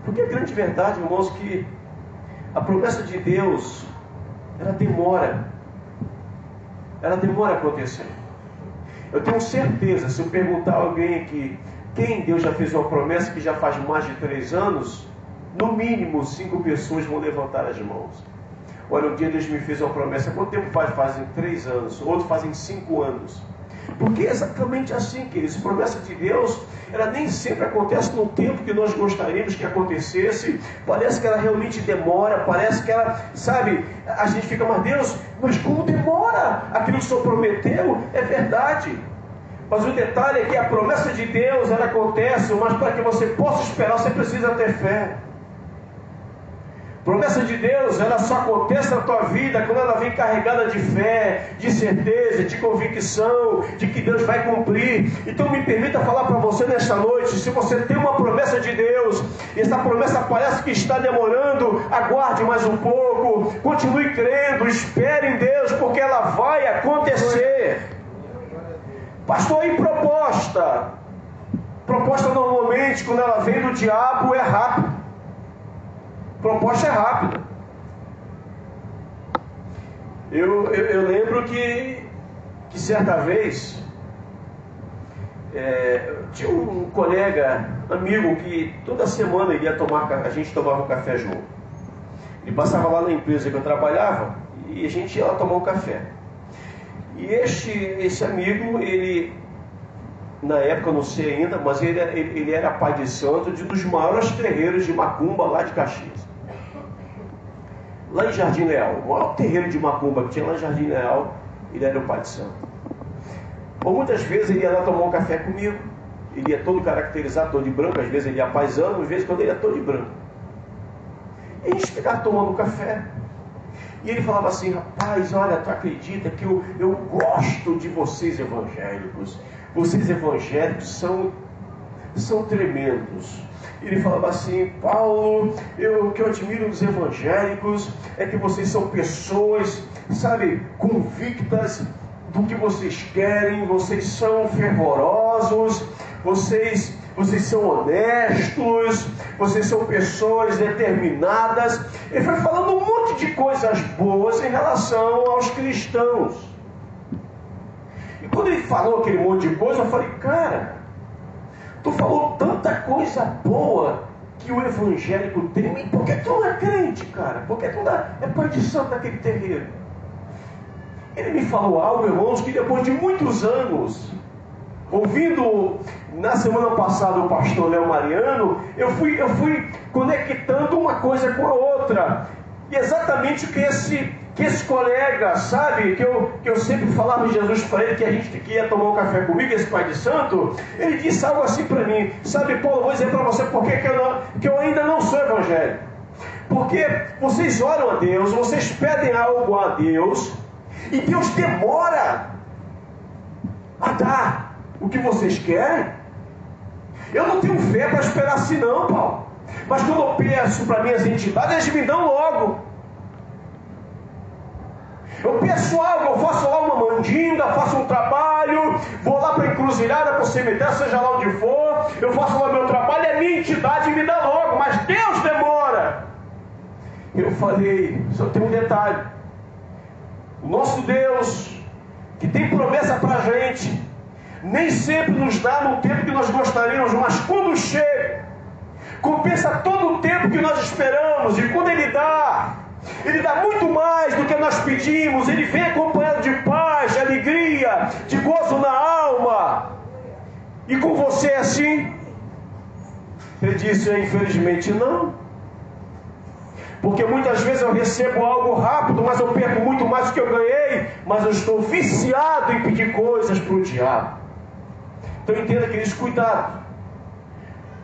Porque a grande verdade, irmãos, que a promessa de Deus, ela demora a acontecer. Eu tenho certeza, se eu perguntar a alguém aqui, quem Deus já fez uma promessa que já faz mais de 3 anos, no mínimo 5 pessoas vão levantar as mãos. Olha, um dia Deus me fez uma promessa. Quanto tempo faz? Fazem 3 anos. Outros fazem 5 anos. Porque é exatamente assim, queridos. A promessa de Deus, ela nem sempre acontece no tempo que nós gostaríamos que acontecesse. Parece que ela realmente demora. Parece que ela, sabe, a gente fica, mas Deus, mas como demora? Aquilo que o Senhor prometeu é verdade. Mas o detalhe é que a promessa de Deus, ela acontece, mas para que você possa esperar, você precisa ter fé. Promessa de Deus, ela só acontece na tua vida quando ela vem carregada de fé, de certeza, de convicção, de que Deus vai cumprir. Então me permita falar para você nesta noite, se você tem uma promessa de Deus, e essa promessa parece que está demorando, aguarde mais um pouco, continue crendo, espere em Deus, porque ela vai acontecer. Pastor, e proposta? Proposta normalmente, quando ela vem do diabo, é rápida. Proposta é rápida. Eu lembro que certa vez tinha um colega, amigo, que toda semana ele ia a gente tomava um café junto. Ele passava lá na empresa que eu trabalhava e a gente ia lá tomar um café. E esse amigo, ele, na época eu não sei ainda, mas ele era pai de santo de um dos maiores terreiros de macumba lá de Caxias. Lá em Jardim Leal, o maior terreiro de macumba que tinha lá em Jardim Leal, ele era o pai de santo. Ou muitas vezes ele ia lá tomar um café comigo, ele ia todo caracterizado, todo de branco, às vezes ele ia paisano, às vezes quando ele ia todo de branco. E a gente ficava tomando um café. E ele falava assim, rapaz, olha, tu acredita que eu gosto de vocês evangélicos. Vocês evangélicos são tremendos. Ele falava assim, Paulo, o que eu admiro dos evangélicos é que vocês são pessoas, sabe, convictas do que vocês querem, vocês são fervorosos, vocês são honestos, vocês são pessoas determinadas. Ele foi falando um monte de coisas boas em relação aos cristãos. E quando ele falou aquele monte de coisa, eu falei, cara, tu falou tanta coisa boa que o evangélico tem, por que tu não é crente, cara? Por que tu não é pai de santo daquele terreiro? Ele me falou algo, irmãos, que depois de muitos anos, ouvindo na semana passada o pastor Léo Mariano, eu fui conectando uma coisa com a outra. E exatamente o que esse colega, sabe, que eu sempre falava de Jesus para ele, que ia tomar um café comigo, esse pai de santo, ele disse algo assim para mim, sabe, Paulo, vou dizer para você porque que eu ainda não sou evangélico. Porque vocês oram a Deus, vocês pedem algo a Deus, e Deus demora a dar o que vocês querem. Eu não tenho fé para esperar assim não, Paulo. Mas quando eu peço para minhas entidades, eles me dão logo. Eu peço algo, eu faço lá uma mandinga, faço um trabalho, vou lá para a encruzilhada, para o cemitério, seja lá onde for, eu faço lá meu trabalho e a minha entidade me dá logo, mas Deus demora. Eu falei, só tem um detalhe. O nosso Deus, que tem promessa para a gente, nem sempre nos dá no tempo que nós gostaríamos, mas quando chega, compensa todo o tempo que nós esperamos, e quando Ele dá muito mais do que nós pedimos. Ele vem acompanhado de paz, de alegria, de gozo na alma. E com você é assim? Ele disse, infelizmente não. Porque muitas vezes eu recebo algo rápido, mas eu perco muito mais do que eu ganhei, mas eu estou viciado em pedir coisas para o diabo. Então entenda, queridos, cuidado.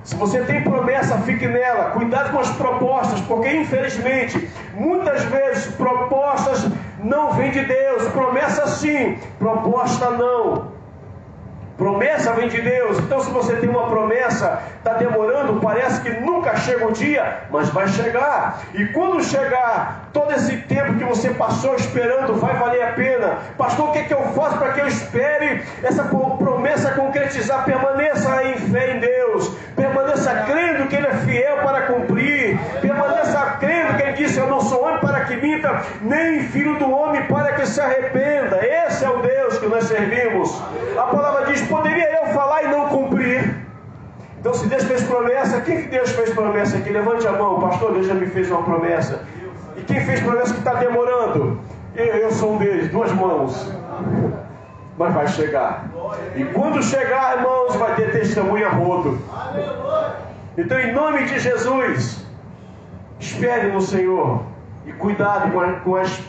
Se você tem promessa, fique nela. Cuidado com as propostas, porque infelizmente, muitas vezes propostas não vêm de Deus. Promessa sim, proposta não. Promessa vem de Deus. Então se você tem uma promessa, está demorando, parece que nunca chega o dia, mas vai chegar. E quando chegar, todo esse tempo que você passou esperando vai valer a pena. Pastor, o que é que eu faço para que eu espere essa promessa concretizar? Permaneça em fé em Deus. Permaneça crendo que Ele é fiel para cumprir. Permaneça crendo que Ele disse, eu não sou homem para que minta, nem filho do homem para que se arrependa. Esse é o Deus que nós servimos. A palavra diz, poderia eu falar e não cumprir? Então se Deus fez promessa, quem que Deus fez promessa aqui? Levante a mão, pastor, Deus já me fez uma promessa. E quem fez promessa que está demorando? Eu sou um deles, 2 mãos. Mas vai chegar. E quando chegar, irmãos, vai ter testemunha rodo. Então em nome de Jesus, espere no Senhor. E cuidado com as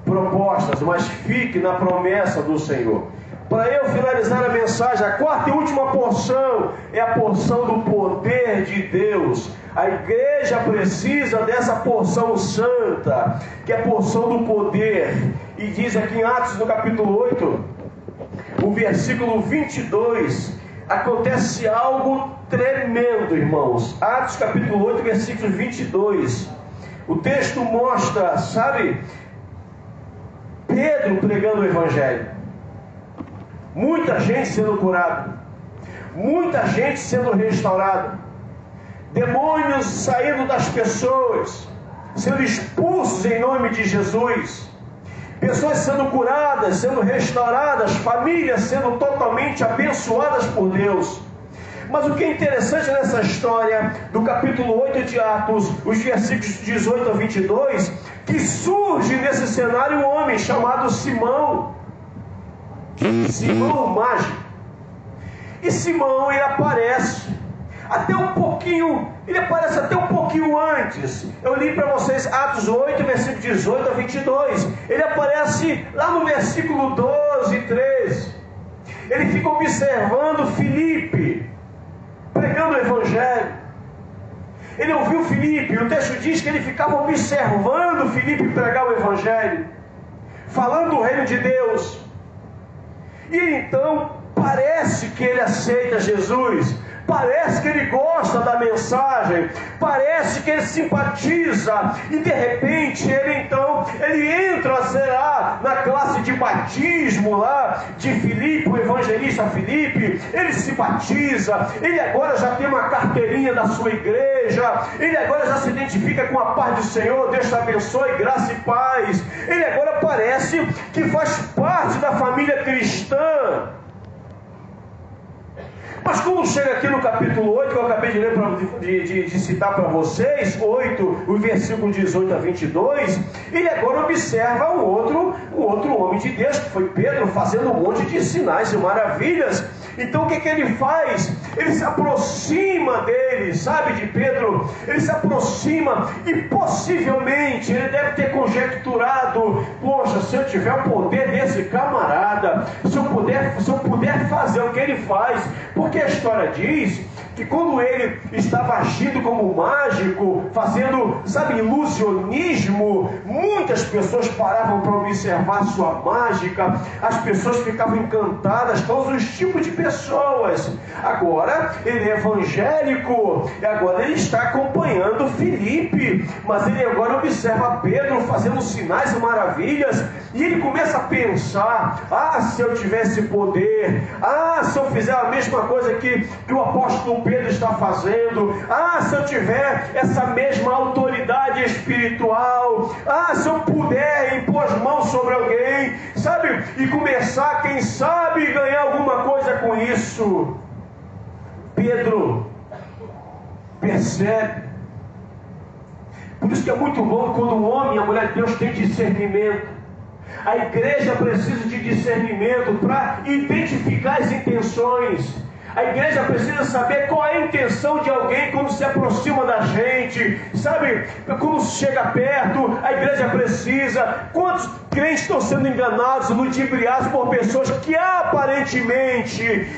propostas, mas fique na promessa do Senhor. Para eu finalizar a mensagem, a 4ª e última porção é a porção do poder de Deus. A igreja precisa dessa porção santa, que é a porção do poder. E diz aqui em Atos, no capítulo 8, o versículo 22, acontece algo tremendo, irmãos. Atos capítulo 8, versículo 22. O texto mostra, sabe, Pedro pregando o Evangelho. Muita gente sendo curada, muita gente sendo restaurada, demônios saindo das pessoas, sendo expulsos em nome de Jesus, pessoas sendo curadas, sendo restauradas, famílias sendo totalmente abençoadas por Deus. Mas o que é interessante nessa história do capítulo 8 de Atos, os versículos 18 a 22, que surge nesse cenário um homem chamado Simão o mágico. E Simão, ele aparece até um pouquinho antes. Eu li para vocês Atos 8, versículo 18 a 22. Ele aparece lá no versículo 12 e 13. Ele fica observando Filipe pregando o Evangelho. Ele ouviu Filipe, o texto diz que ele ficava observando Filipe pregar o Evangelho, falando do reino de Deus. E então parece que ele aceita Jesus, parece que ele gosta da mensagem, parece que ele simpatiza, e de repente ele entra, será, na classe de batismo lá de Filipe, o evangelista Filipe. Ele se batiza, ele agora já tem uma carteirinha da sua igreja, ele agora já se identifica com a paz do Senhor. Deus te abençoe, graça e paz. Ele agora parece que faz parte da família cristã. Mas quando chega aqui no capítulo 8, que eu acabei de ler de citar para vocês, 8, o versículo 18 a 22, ele agora observa um outro homem de Deus, que foi Pedro, fazendo um monte de sinais e maravilhas. Então o que ele faz? Ele se aproxima dele, sabe, de Pedro. Ele se aproxima e possivelmente ele deve ter conjecturado: poxa, se eu tiver o poder desse camarada, se eu puder fazer o que ele faz. Porque a história diz que quando ele estava agindo como mágico, fazendo, ilusionismo, muitas pessoas paravam para observar sua mágica, as pessoas ficavam encantadas, todos os tipos de pessoas. Agora ele é evangélico, e agora ele está acompanhando Filipe, mas ele agora observa Pedro fazendo sinais e maravilhas, e ele começa a pensar: se eu tivesse poder, se eu fizer a mesma coisa que o apóstolo Pedro está fazendo, se eu tiver essa mesma autoridade espiritual, se eu puder impor as mãos sobre alguém, e começar, quem sabe, ganhar alguma coisa com isso. Pedro percebe. Por isso que é muito bom quando o homem e a mulher de Deus têm discernimento. A igreja precisa de discernimento para identificar as intenções. A igreja precisa saber qual é a intenção de alguém quando se aproxima da gente, quando chega perto. A igreja precisa. Quantos crentes estão sendo enganados, ludibriados por pessoas que aparentemente,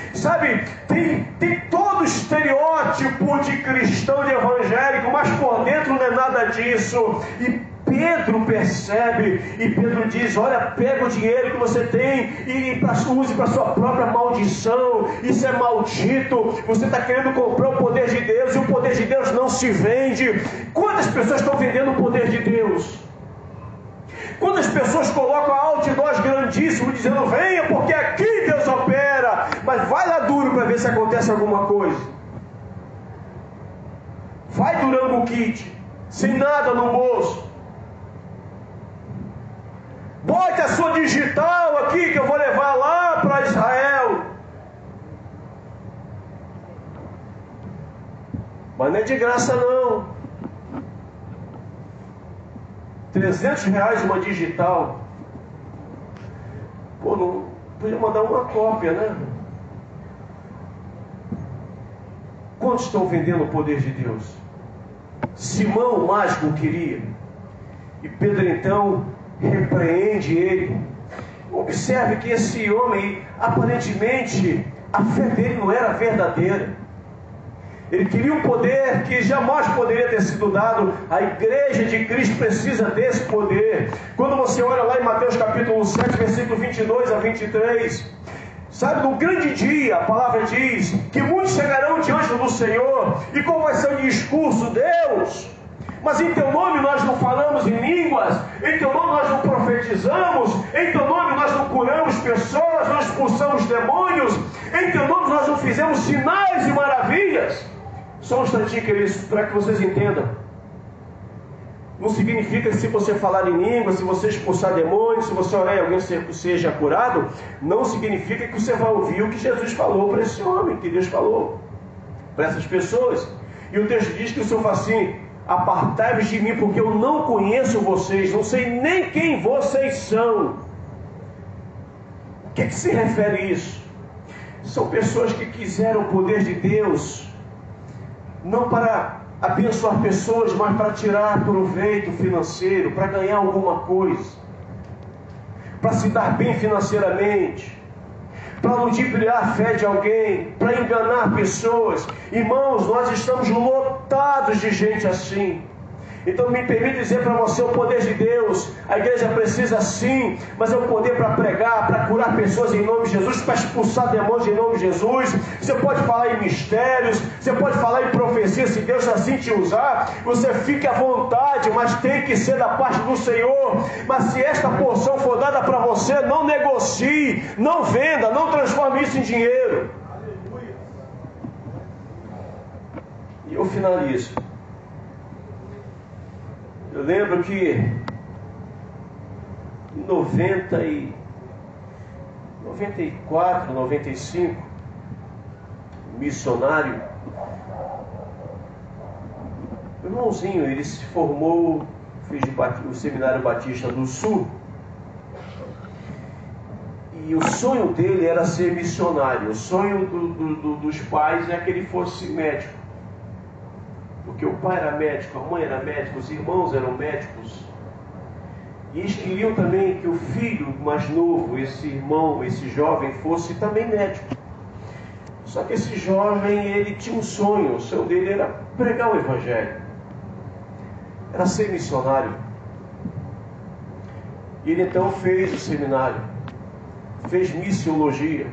tem todo o estereótipo de cristão, de evangélico, mas por dentro não é nada disso. E Pedro percebe, e Pedro diz: olha, pega o dinheiro que você tem e use para sua própria maldição. Isso é maldito. Você está querendo comprar o poder de Deus, e o poder de Deus não se vende. Quantas pessoas estão vendendo o poder de Deus? Quantas pessoas colocam outdoors grandíssimo dizendo: venha, porque aqui Deus opera, mas vai lá duro para ver se acontece alguma coisa. Vai Durango Kid, sem nada no bolso. Bote a sua digital aqui que eu vou levar lá para Israel. Mas não é de graça não. R$300 uma digital. Não podia mandar uma cópia, né? Quantos estão vendendo o poder de Deus? Simão, o mágico, queria. E Pedro então repreende ele. Observe que esse homem, aparentemente, a fé dele não era verdadeira. Ele queria um poder que jamais poderia ter sido dado. A igreja de Cristo precisa desse poder. Quando você olha lá em Mateus capítulo 7, versículo 22 a 23, no grande dia, a palavra diz que muitos chegarão diante do Senhor. E qual vai ser o discurso? Deus, mas em teu nome nós não falamos em línguas, em teu nome nós não profetizamos, em teu nome nós não curamos pessoas, não expulsamos demônios, em teu nome nós não fizemos sinais e maravilhas. Só um instantinho, queridos, para que vocês entendam. Não significa que se você falar em línguas, se você expulsar demônios, se você orar e alguém seja curado, não significa que você vai ouvir o que Jesus falou para esse homem, que Deus falou para essas pessoas. E o texto diz que o Senhor fala assim: apartai-vos de mim, porque eu não conheço vocês, não sei nem quem vocês são. O que se refere a isso? São pessoas que quiseram o poder de Deus, não para abençoar pessoas, mas para tirar proveito financeiro, para ganhar alguma coisa, para se dar bem financeiramente, para ludibriar a fé de alguém, para enganar pessoas. Irmãos, nós estamos lotados de gente assim. Então me permite dizer para você: o poder de Deus, a igreja precisa sim, mas é o poder para pregar, para curar pessoas em nome de Jesus, para expulsar demônios em nome de Jesus. Você pode falar em mistérios, você pode falar em profecia, se Deus assim te usar, você fique à vontade, mas tem que ser da parte do Senhor. Mas se esta porção for dada para você, não negocie, não venda, não transforme isso em dinheiro. Aleluia. E eu finalizo. Eu lembro que em 94, 95, missionário, meu irmãozinho, ele se formou, fez o Seminário Batista do Sul, e o sonho dele era ser missionário. O sonho dos pais é que ele fosse médico. Porque o pai era médico, a mãe era médica, os irmãos eram médicos. E eles queriam também que o filho mais novo, esse irmão, esse jovem, fosse também médico. Só que esse jovem, ele tinha um sonho. O sonho dele era pregar o Evangelho. Era ser missionário. E ele então fez o seminário. Fez missiologia.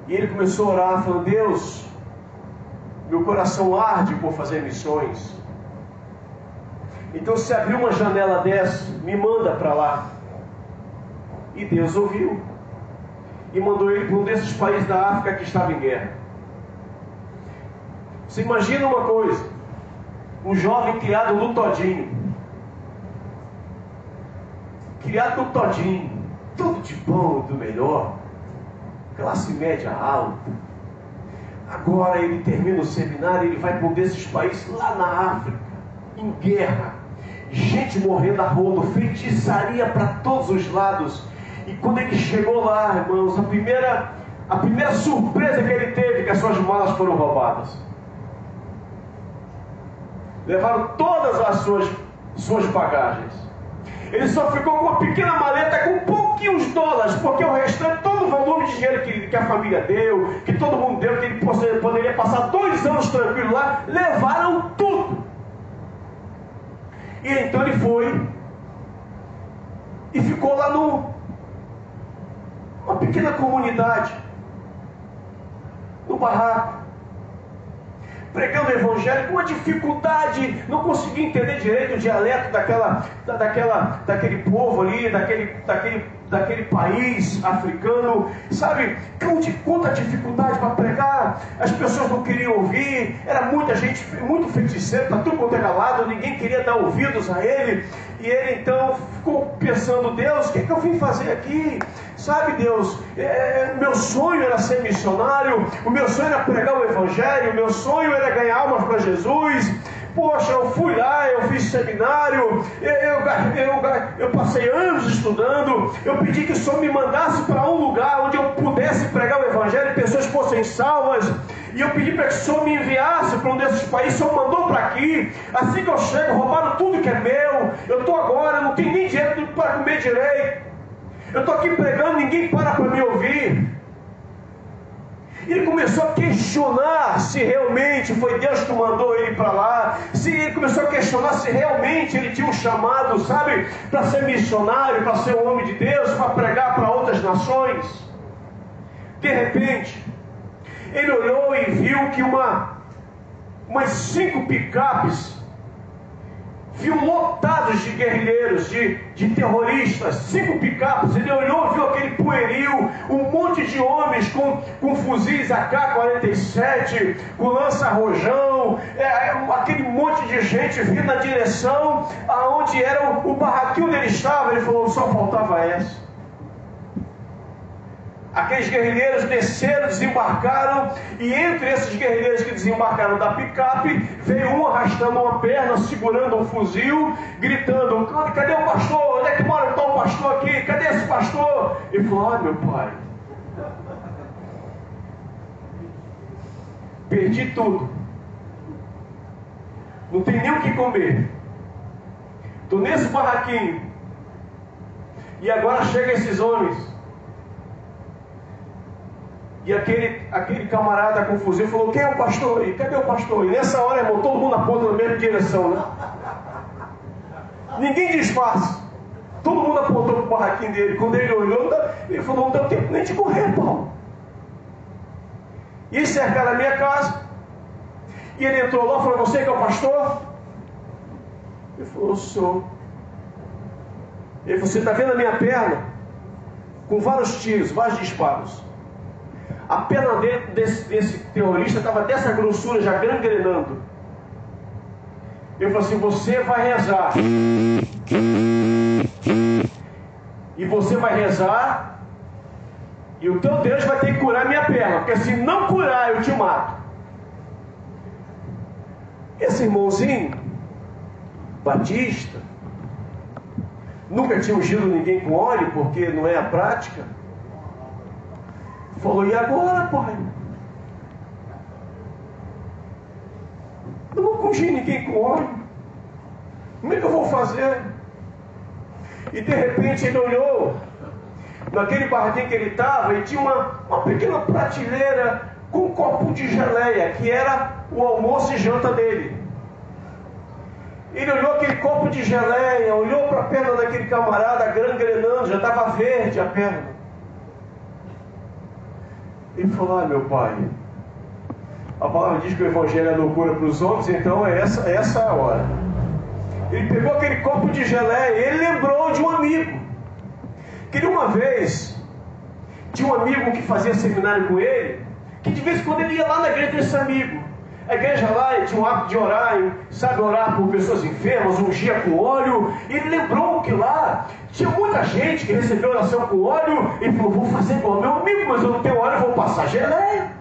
E ele começou a orar, falando: Deus, meu coração arde por fazer missões. Então, se abrir uma janela dessa, me manda para lá. E Deus ouviu. E mandou ele para um desses países da África que estava em guerra. Você imagina uma coisa: um jovem criado no todinho. Criado no todinho. Tudo de bom, do melhor. Classe média alta. Agora ele termina o seminário e ele vai para um desses países lá na África, em guerra. Gente morrendo a rodo, feitiçaria para todos os lados. E quando ele chegou lá, irmãos, a primeira surpresa que ele teve, que as suas malas foram roubadas. Levaram todas as suas bagagens. Ele só ficou com uma pequena maleta com pouquinhos dólares, porque o restante, todo o volume de dinheiro que a família deu, que todo mundo deu, que ele poderia passar 2 anos tranquilo lá, levaram tudo. E então ele foi e ficou lá numa pequena comunidade, no barraco, pregando o Evangelho com uma dificuldade, não conseguia entender direito o dialeto daquele povo ali, daquele país africano, sabe? Quanta dificuldade para pregar, as pessoas não queriam ouvir, era muita gente, muito feiticeiro, para tudo quanto era lado, ninguém queria dar ouvidos a ele. E ele então ficou pensando: Deus, o que é que eu vim fazer aqui? Sabe, Deus, meu sonho era ser missionário, o meu sonho era pregar o Evangelho, o meu sonho era ganhar almas para Jesus. Poxa, eu fui lá, eu fiz seminário, eu passei anos estudando, eu pedi que o Senhor me mandasse para um lugar onde eu pudesse pregar o Evangelho e pessoas fossem salvas, e eu pedi para que o Senhor me enviasse para um desses países. O Senhor mandou para aqui. Assim que eu chego, roubaram tudo que é meu, eu estou agora, não tenho nem dinheiro para comer direito, eu estou aqui pregando, ninguém para me ouvir. Ele começou a questionar se realmente foi Deus que mandou ele para lá. Ele começou a questionar se realmente ele tinha um chamado, sabe, para ser missionário, para ser um homem de Deus, para pregar para outras nações. De repente, ele olhou e viu que umas 5 picapes, viu lotados de guerrilheiros, de terroristas, 5 picapes. Ele olhou, viu aquele pueril, um monte de homens com fuzis AK-47, com lança-rojão, aquele monte de gente vindo na direção aonde era o barraquinho onde ele estava. Ele falou: só faltava essa. Aqueles guerrilheiros desceram, desembarcaram, e entre esses guerrilheiros que desembarcaram da picape, veio um arrastando uma perna, segurando um fuzil, gritando: cadê o pastor? Onde é que mora o tal pastor aqui? Cadê esse pastor? Ele falou: meu pai, perdi tudo, não tem nem o que comer, estou nesse barraquinho, e agora chegam esses homens. E aquele camarada com fuzil falou: quem é o pastor aí? Cadê o pastor? E nessa hora, irmão, todo mundo aponta na mesma direção, né? Ninguém disfarça. Todo mundo apontou para o barraquinho dele. Quando ele olhou, ele falou: não deu tempo nem de correr, Paulo. E cercaram a minha casa. E ele entrou lá e falou: você que é o pastor? Ele falou: eu sou. Ele falou: você está vendo a minha perna? Com vários tiros, vários disparos. A perna desse terrorista estava dessa grossura, já gangrenando. Ele falou assim: você vai rezar. E você vai rezar, e o teu Deus vai ter que curar minha perna, porque se não curar, eu te mato. Esse irmãozinho, batista, nunca tinha ungido ninguém com óleo, porque não é a prática. Falou: e agora, pai? Eu não ungi ninguém com óleo. Como é que eu vou fazer? E de repente ele olhou naquele barraquinho que ele estava, ele tinha uma pequena prateleira com um copo de geleia, que era o almoço e janta dele. Ele olhou aquele copo de geleia, olhou para a perna daquele camarada gangrenando, já estava verde a perna. Ele falou: meu pai, a palavra diz que o evangelho é loucura para os homens, então essa é a hora. Ele pegou aquele copo de geleia e ele lembrou de um amigo. Que de uma vez, tinha um amigo que fazia seminário com ele, que de vez em quando ele ia lá na igreja desse amigo. A igreja lá, ele tinha um hábito de orar, sabe, orar por pessoas enfermas, ungia com óleo. E ele lembrou que lá tinha muita gente que recebeu oração com óleo. E falou: vou fazer igual meu amigo, mas eu não tenho óleo, vou passar geleia.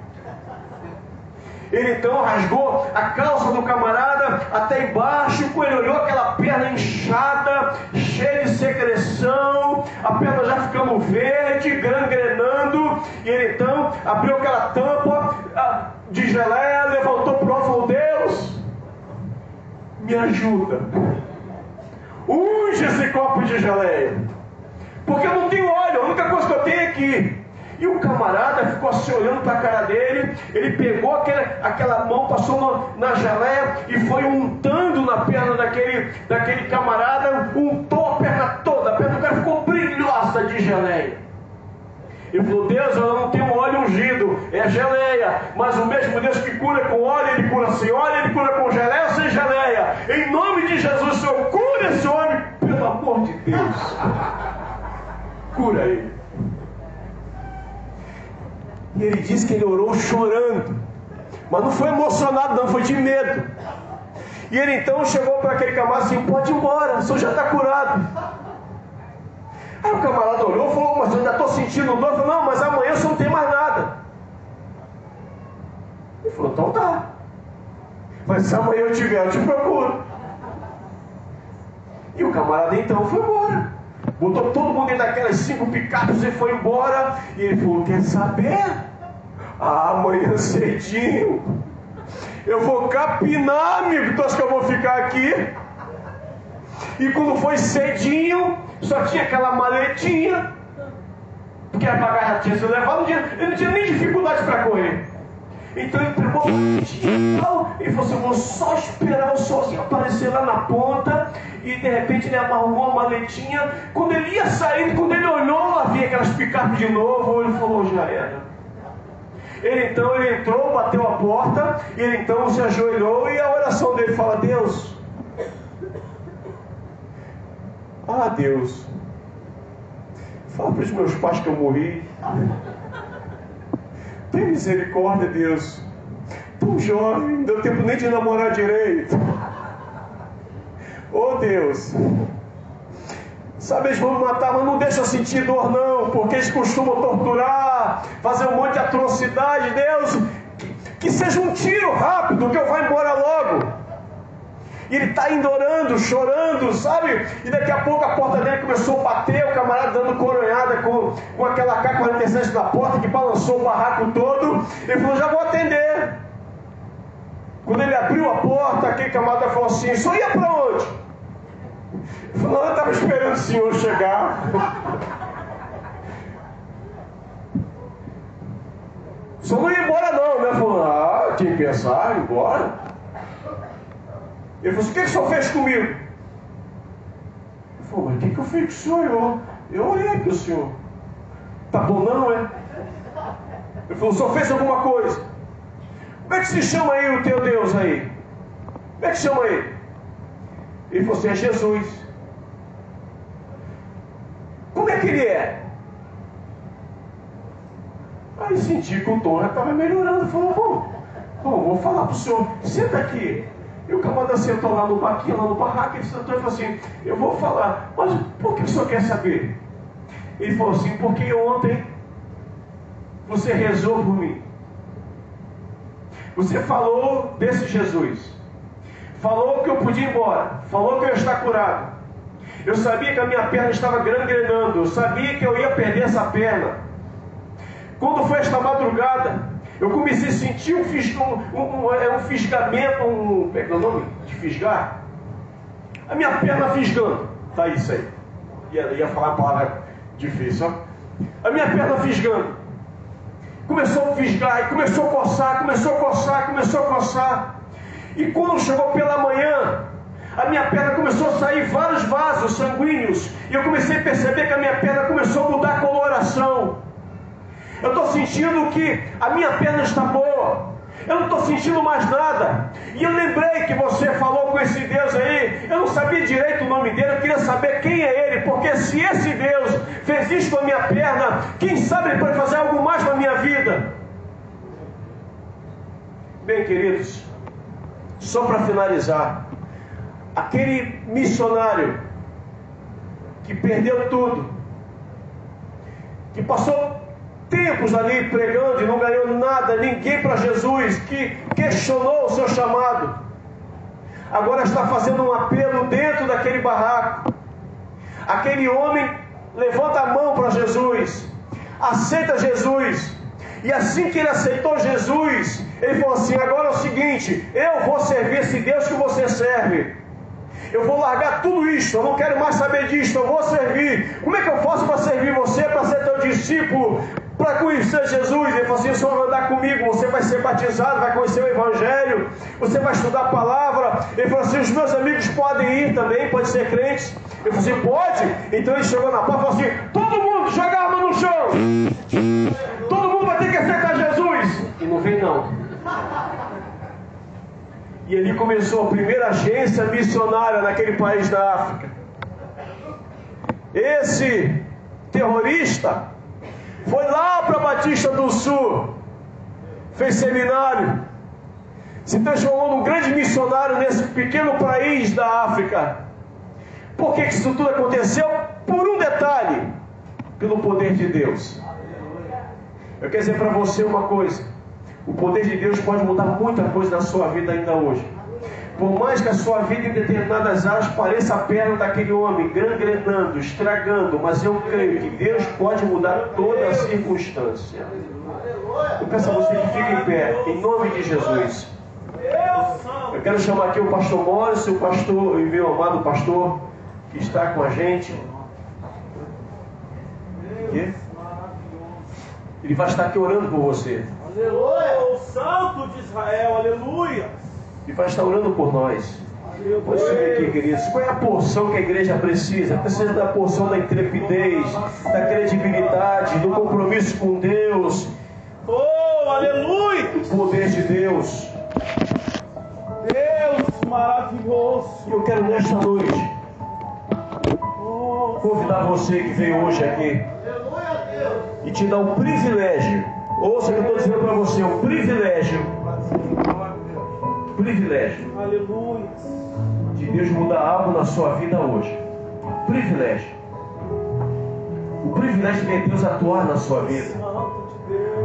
Ele então rasgou a calça do camarada até embaixo, quando ele olhou aquela perna inchada, cheia de secreção, a perna já ficando verde, gangrenando, e ele então abriu aquela tampa de geleia, levantou para o alto e falou: Deus, me ajuda, unge esse copo de geleia, porque eu não tenho óleo, a única coisa que eu tenho é aqui. E o camarada ficou assim olhando para a cara dele. Ele pegou aquela mão, passou na geleia e foi untando na perna daquele camarada, untou a perna toda. A perna do cara ficou brilhosa de geleia. Ele falou: Deus, eu não tenho óleo ungido, é geleia, mas o mesmo Deus que cura com óleo, Ele cura sem óleo, Ele cura com geleia ou sem geleia. Em nome de Jesus, Senhor, cura esse homem, pelo amor de Deus. Cura ele. E ele disse que ele orou chorando, mas não foi emocionado não, foi de medo. E ele então chegou para aquele camarada assim: pode ir embora, o senhor já está curado. Aí o camarada olhou e falou: mas eu ainda estou sentindo dor. Eu falei: não, mas amanhã você não tem mais nada. Ele falou: então tá, mas se amanhã eu tiver, eu te procuro. E o camarada então foi embora, botou todo mundo dentro daquelas 5 picapes e foi embora. E ele falou: quer saber? Amanhã cedinho eu vou capinar, amigo. Tu acha que eu vou ficar aqui? E quando foi cedinho, só tinha aquela maletinha, porque a bagagem tinha sido levada, ele não tinha nem dificuldade para correr. Então ele pegou e falou assim: vou só esperar o solzinho aparecer lá na ponta. E de repente ele amarrou a maletinha. Quando ele ia saindo, quando ele olhou, lá vinha aquelas picapes de novo. Ele falou: já era. Ele entrou, bateu a porta, e ele então se ajoelhou, e a oração dele fala: Deus, Deus, fala para os meus pais que eu morri. Tem misericórdia, Deus. Tão jovem, não deu tempo nem de namorar direito. Oh Deus, sabe, eles vão me matar, mas não deixa eu sentir dor não, porque eles costumam torturar, fazer um monte de atrocidade. Deus, que seja um tiro rápido, que eu vá embora logo. E ele está indo orando, chorando, sabe? E daqui a pouco a porta dele começou a bater, o camarada dando coronhada com aquela K-47 na porta, que balançou o barraco todo. Ele falou: já vou atender. Quando ele abriu a porta, aquele camarada falou assim: só ia para onde? Ele falou: eu estava esperando o senhor chegar. Só não ia embora não, né? Falou: tinha que pensar, ir embora. Ele falou assim: o que o senhor fez comigo? Ele falou: mas o que eu fiz com o senhor? Eu olhei para o senhor. Tá bom não, é? Ele falou: o senhor fez alguma coisa? Como é que se chama aí o teu Deus aí? Como é que se chama ele? Ele falou assim: é Jesus. Como é que ele é? Aí senti que o tom já estava melhorando. Falou: bom, vou falar para o senhor, senta aqui. E o camarada sentou lá no barquinho, lá no barraco, ele sentou e falou assim: eu vou falar, mas por que o senhor quer saber? Ele falou assim: porque ontem você rezou por mim. Você falou desse Jesus, falou que eu podia ir embora, falou que eu ia estar curado. Eu sabia que a minha perna estava gangrenando, eu sabia que eu ia perder essa perna. Quando foi esta madrugada, eu comecei a sentir um fisgamento, como é que é o nome de fisgar? A minha perna fisgando. Tá isso aí. Ia falar uma palavra difícil, ó. a minha perna fisgando. Começou a fisgar, e começou a coçar, começou a coçar, começou a coçar. E quando chegou pela manhã, a minha perna começou a sair vários vasos sanguíneos. E eu comecei a perceber que a minha perna começou a mudar a coloração. Eu estou sentindo que a minha perna está boa. Eu não estou sentindo mais nada. E eu lembrei que você falou com esse Deus aí. Eu não sabia direito o nome dele. Eu queria saber quem é ele. Porque se esse Deus fez isso com a minha perna, quem sabe ele pode fazer algo mais na minha vida. Bem, queridos, só para finalizar, aquele missionário que perdeu tudo, que passou tempos ali pregando e não ganhou nada, ninguém para Jesus, que questionou o seu chamado, agora está fazendo um apelo dentro daquele barraco. Aquele homem levanta a mão para Jesus, aceita Jesus, e assim que ele aceitou Jesus, ele falou assim: agora é o seguinte, eu vou servir esse Deus que você serve. Eu vou largar tudo isso, eu não quero mais saber disso, eu vou servir. Como é que eu faço para servir você, para ser teu discípulo, para conhecer Jesus? Ele falou assim: o Senhor vai andar comigo, você vai ser batizado, vai conhecer o Evangelho, você vai estudar a palavra. Ele falou assim: os meus amigos podem ir também, podem ser crentes. Ele falou assim: pode? Então ele chegou na porta e falou assim: todo mundo joga a arma no chão, todo mundo vai ter que aceitar Jesus. E não vem não. E ali começou a primeira agência missionária naquele país da África. Esse terrorista foi lá para Batista do Sul, fez seminário, se transformou num grande missionário nesse pequeno país da África. Por que isso tudo aconteceu? Por um detalhe: pelo poder de Deus. Eu quero dizer para você uma coisa: o poder de Deus pode mudar muita coisa na sua vida ainda hoje. Por mais que a sua vida em determinadas áreas pareça a perna daquele homem gangrenando, estragando, mas eu creio que Deus pode mudar toda a circunstância. Eu peço a você que fique em pé, em nome de Jesus. Eu quero chamar aqui o pastor Maurício, o pastor e meu amado pastor que está com a gente. Ele vai estar aqui orando por você. Aleluia, o Santo de Israel, aleluia. E vai estar orando por nós. Pode subir aqui, queridos. Qual é a porção que a igreja precisa? Precisa da porção da intrepidez, da credibilidade, do compromisso com Deus. Oh, aleluia! O poder de Deus. Deus maravilhoso. E eu quero nesta noite convidar você que veio hoje aqui e te dar o privilégio. Ouça o que eu estou dizendo para você: o privilégio aleluia, de Deus mudar algo na sua vida hoje. Privilégio. O privilégio de ver Deus atuar na sua vida.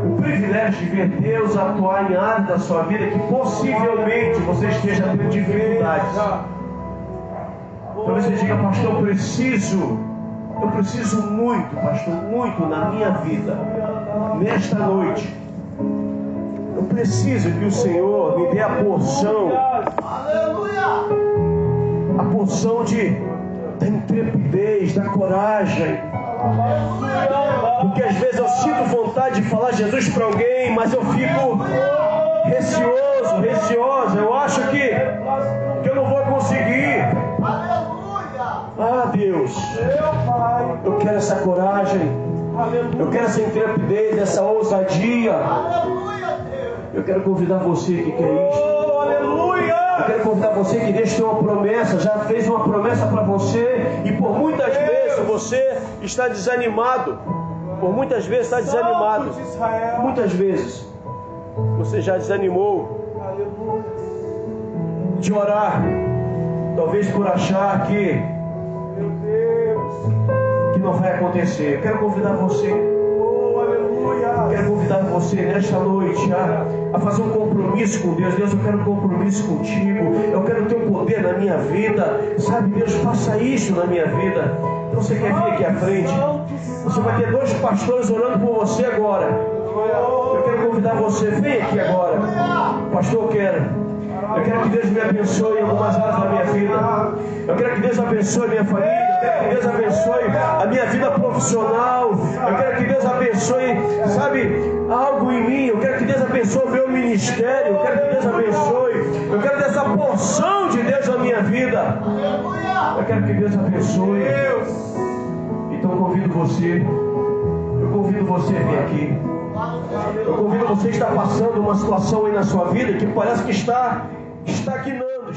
O privilégio de ver Deus atuar em áreas da sua vida que possivelmente você esteja tendo dificuldades. Talvez você diga: pastor, eu preciso muito, pastor, muito na minha vida, nesta noite. Eu preciso que o Senhor me dê a porção, a porção da intrepidez, da coragem. Porque às vezes eu sinto vontade de falar Jesus para alguém, mas eu fico receosa. Eu acho que eu não vou conseguir. Ah, Deus, eu quero essa coragem, eu quero essa intrepidez, essa ousadia. Eu quero convidar você que quer isso. Eu quero convidar você que Deus tem uma promessa, já fez uma promessa para você, e por muitas vezes você está desanimado. Muitas vezes você já desanimou de orar, talvez por achar que não vai acontecer. Eu quero convidar você. Quero convidar você nesta noite a fazer um compromisso com Deus. Deus, eu quero um compromisso contigo. Eu quero o teu poder na minha vida. Sabe, Deus, faça isso na minha vida. Então você quer vir aqui à frente? Você vai ter 2 pastores orando por você agora. Eu quero convidar você. Vem aqui agora. Pastor, eu quero que Deus me abençoe em algumas áreas da minha vida. Eu quero que Deus abençoe minha família, quero que Deus abençoe a minha vida profissional, eu quero que Deus abençoe, sabe, algo em mim, eu quero que Deus abençoe o meu ministério, eu quero que Deus abençoe, eu quero ter essa porção de Deus na minha vida, eu quero que Deus abençoe. Então eu convido você a vir aqui. Eu convido você a estar passando uma situação aí na sua vida que parece que está estagnando,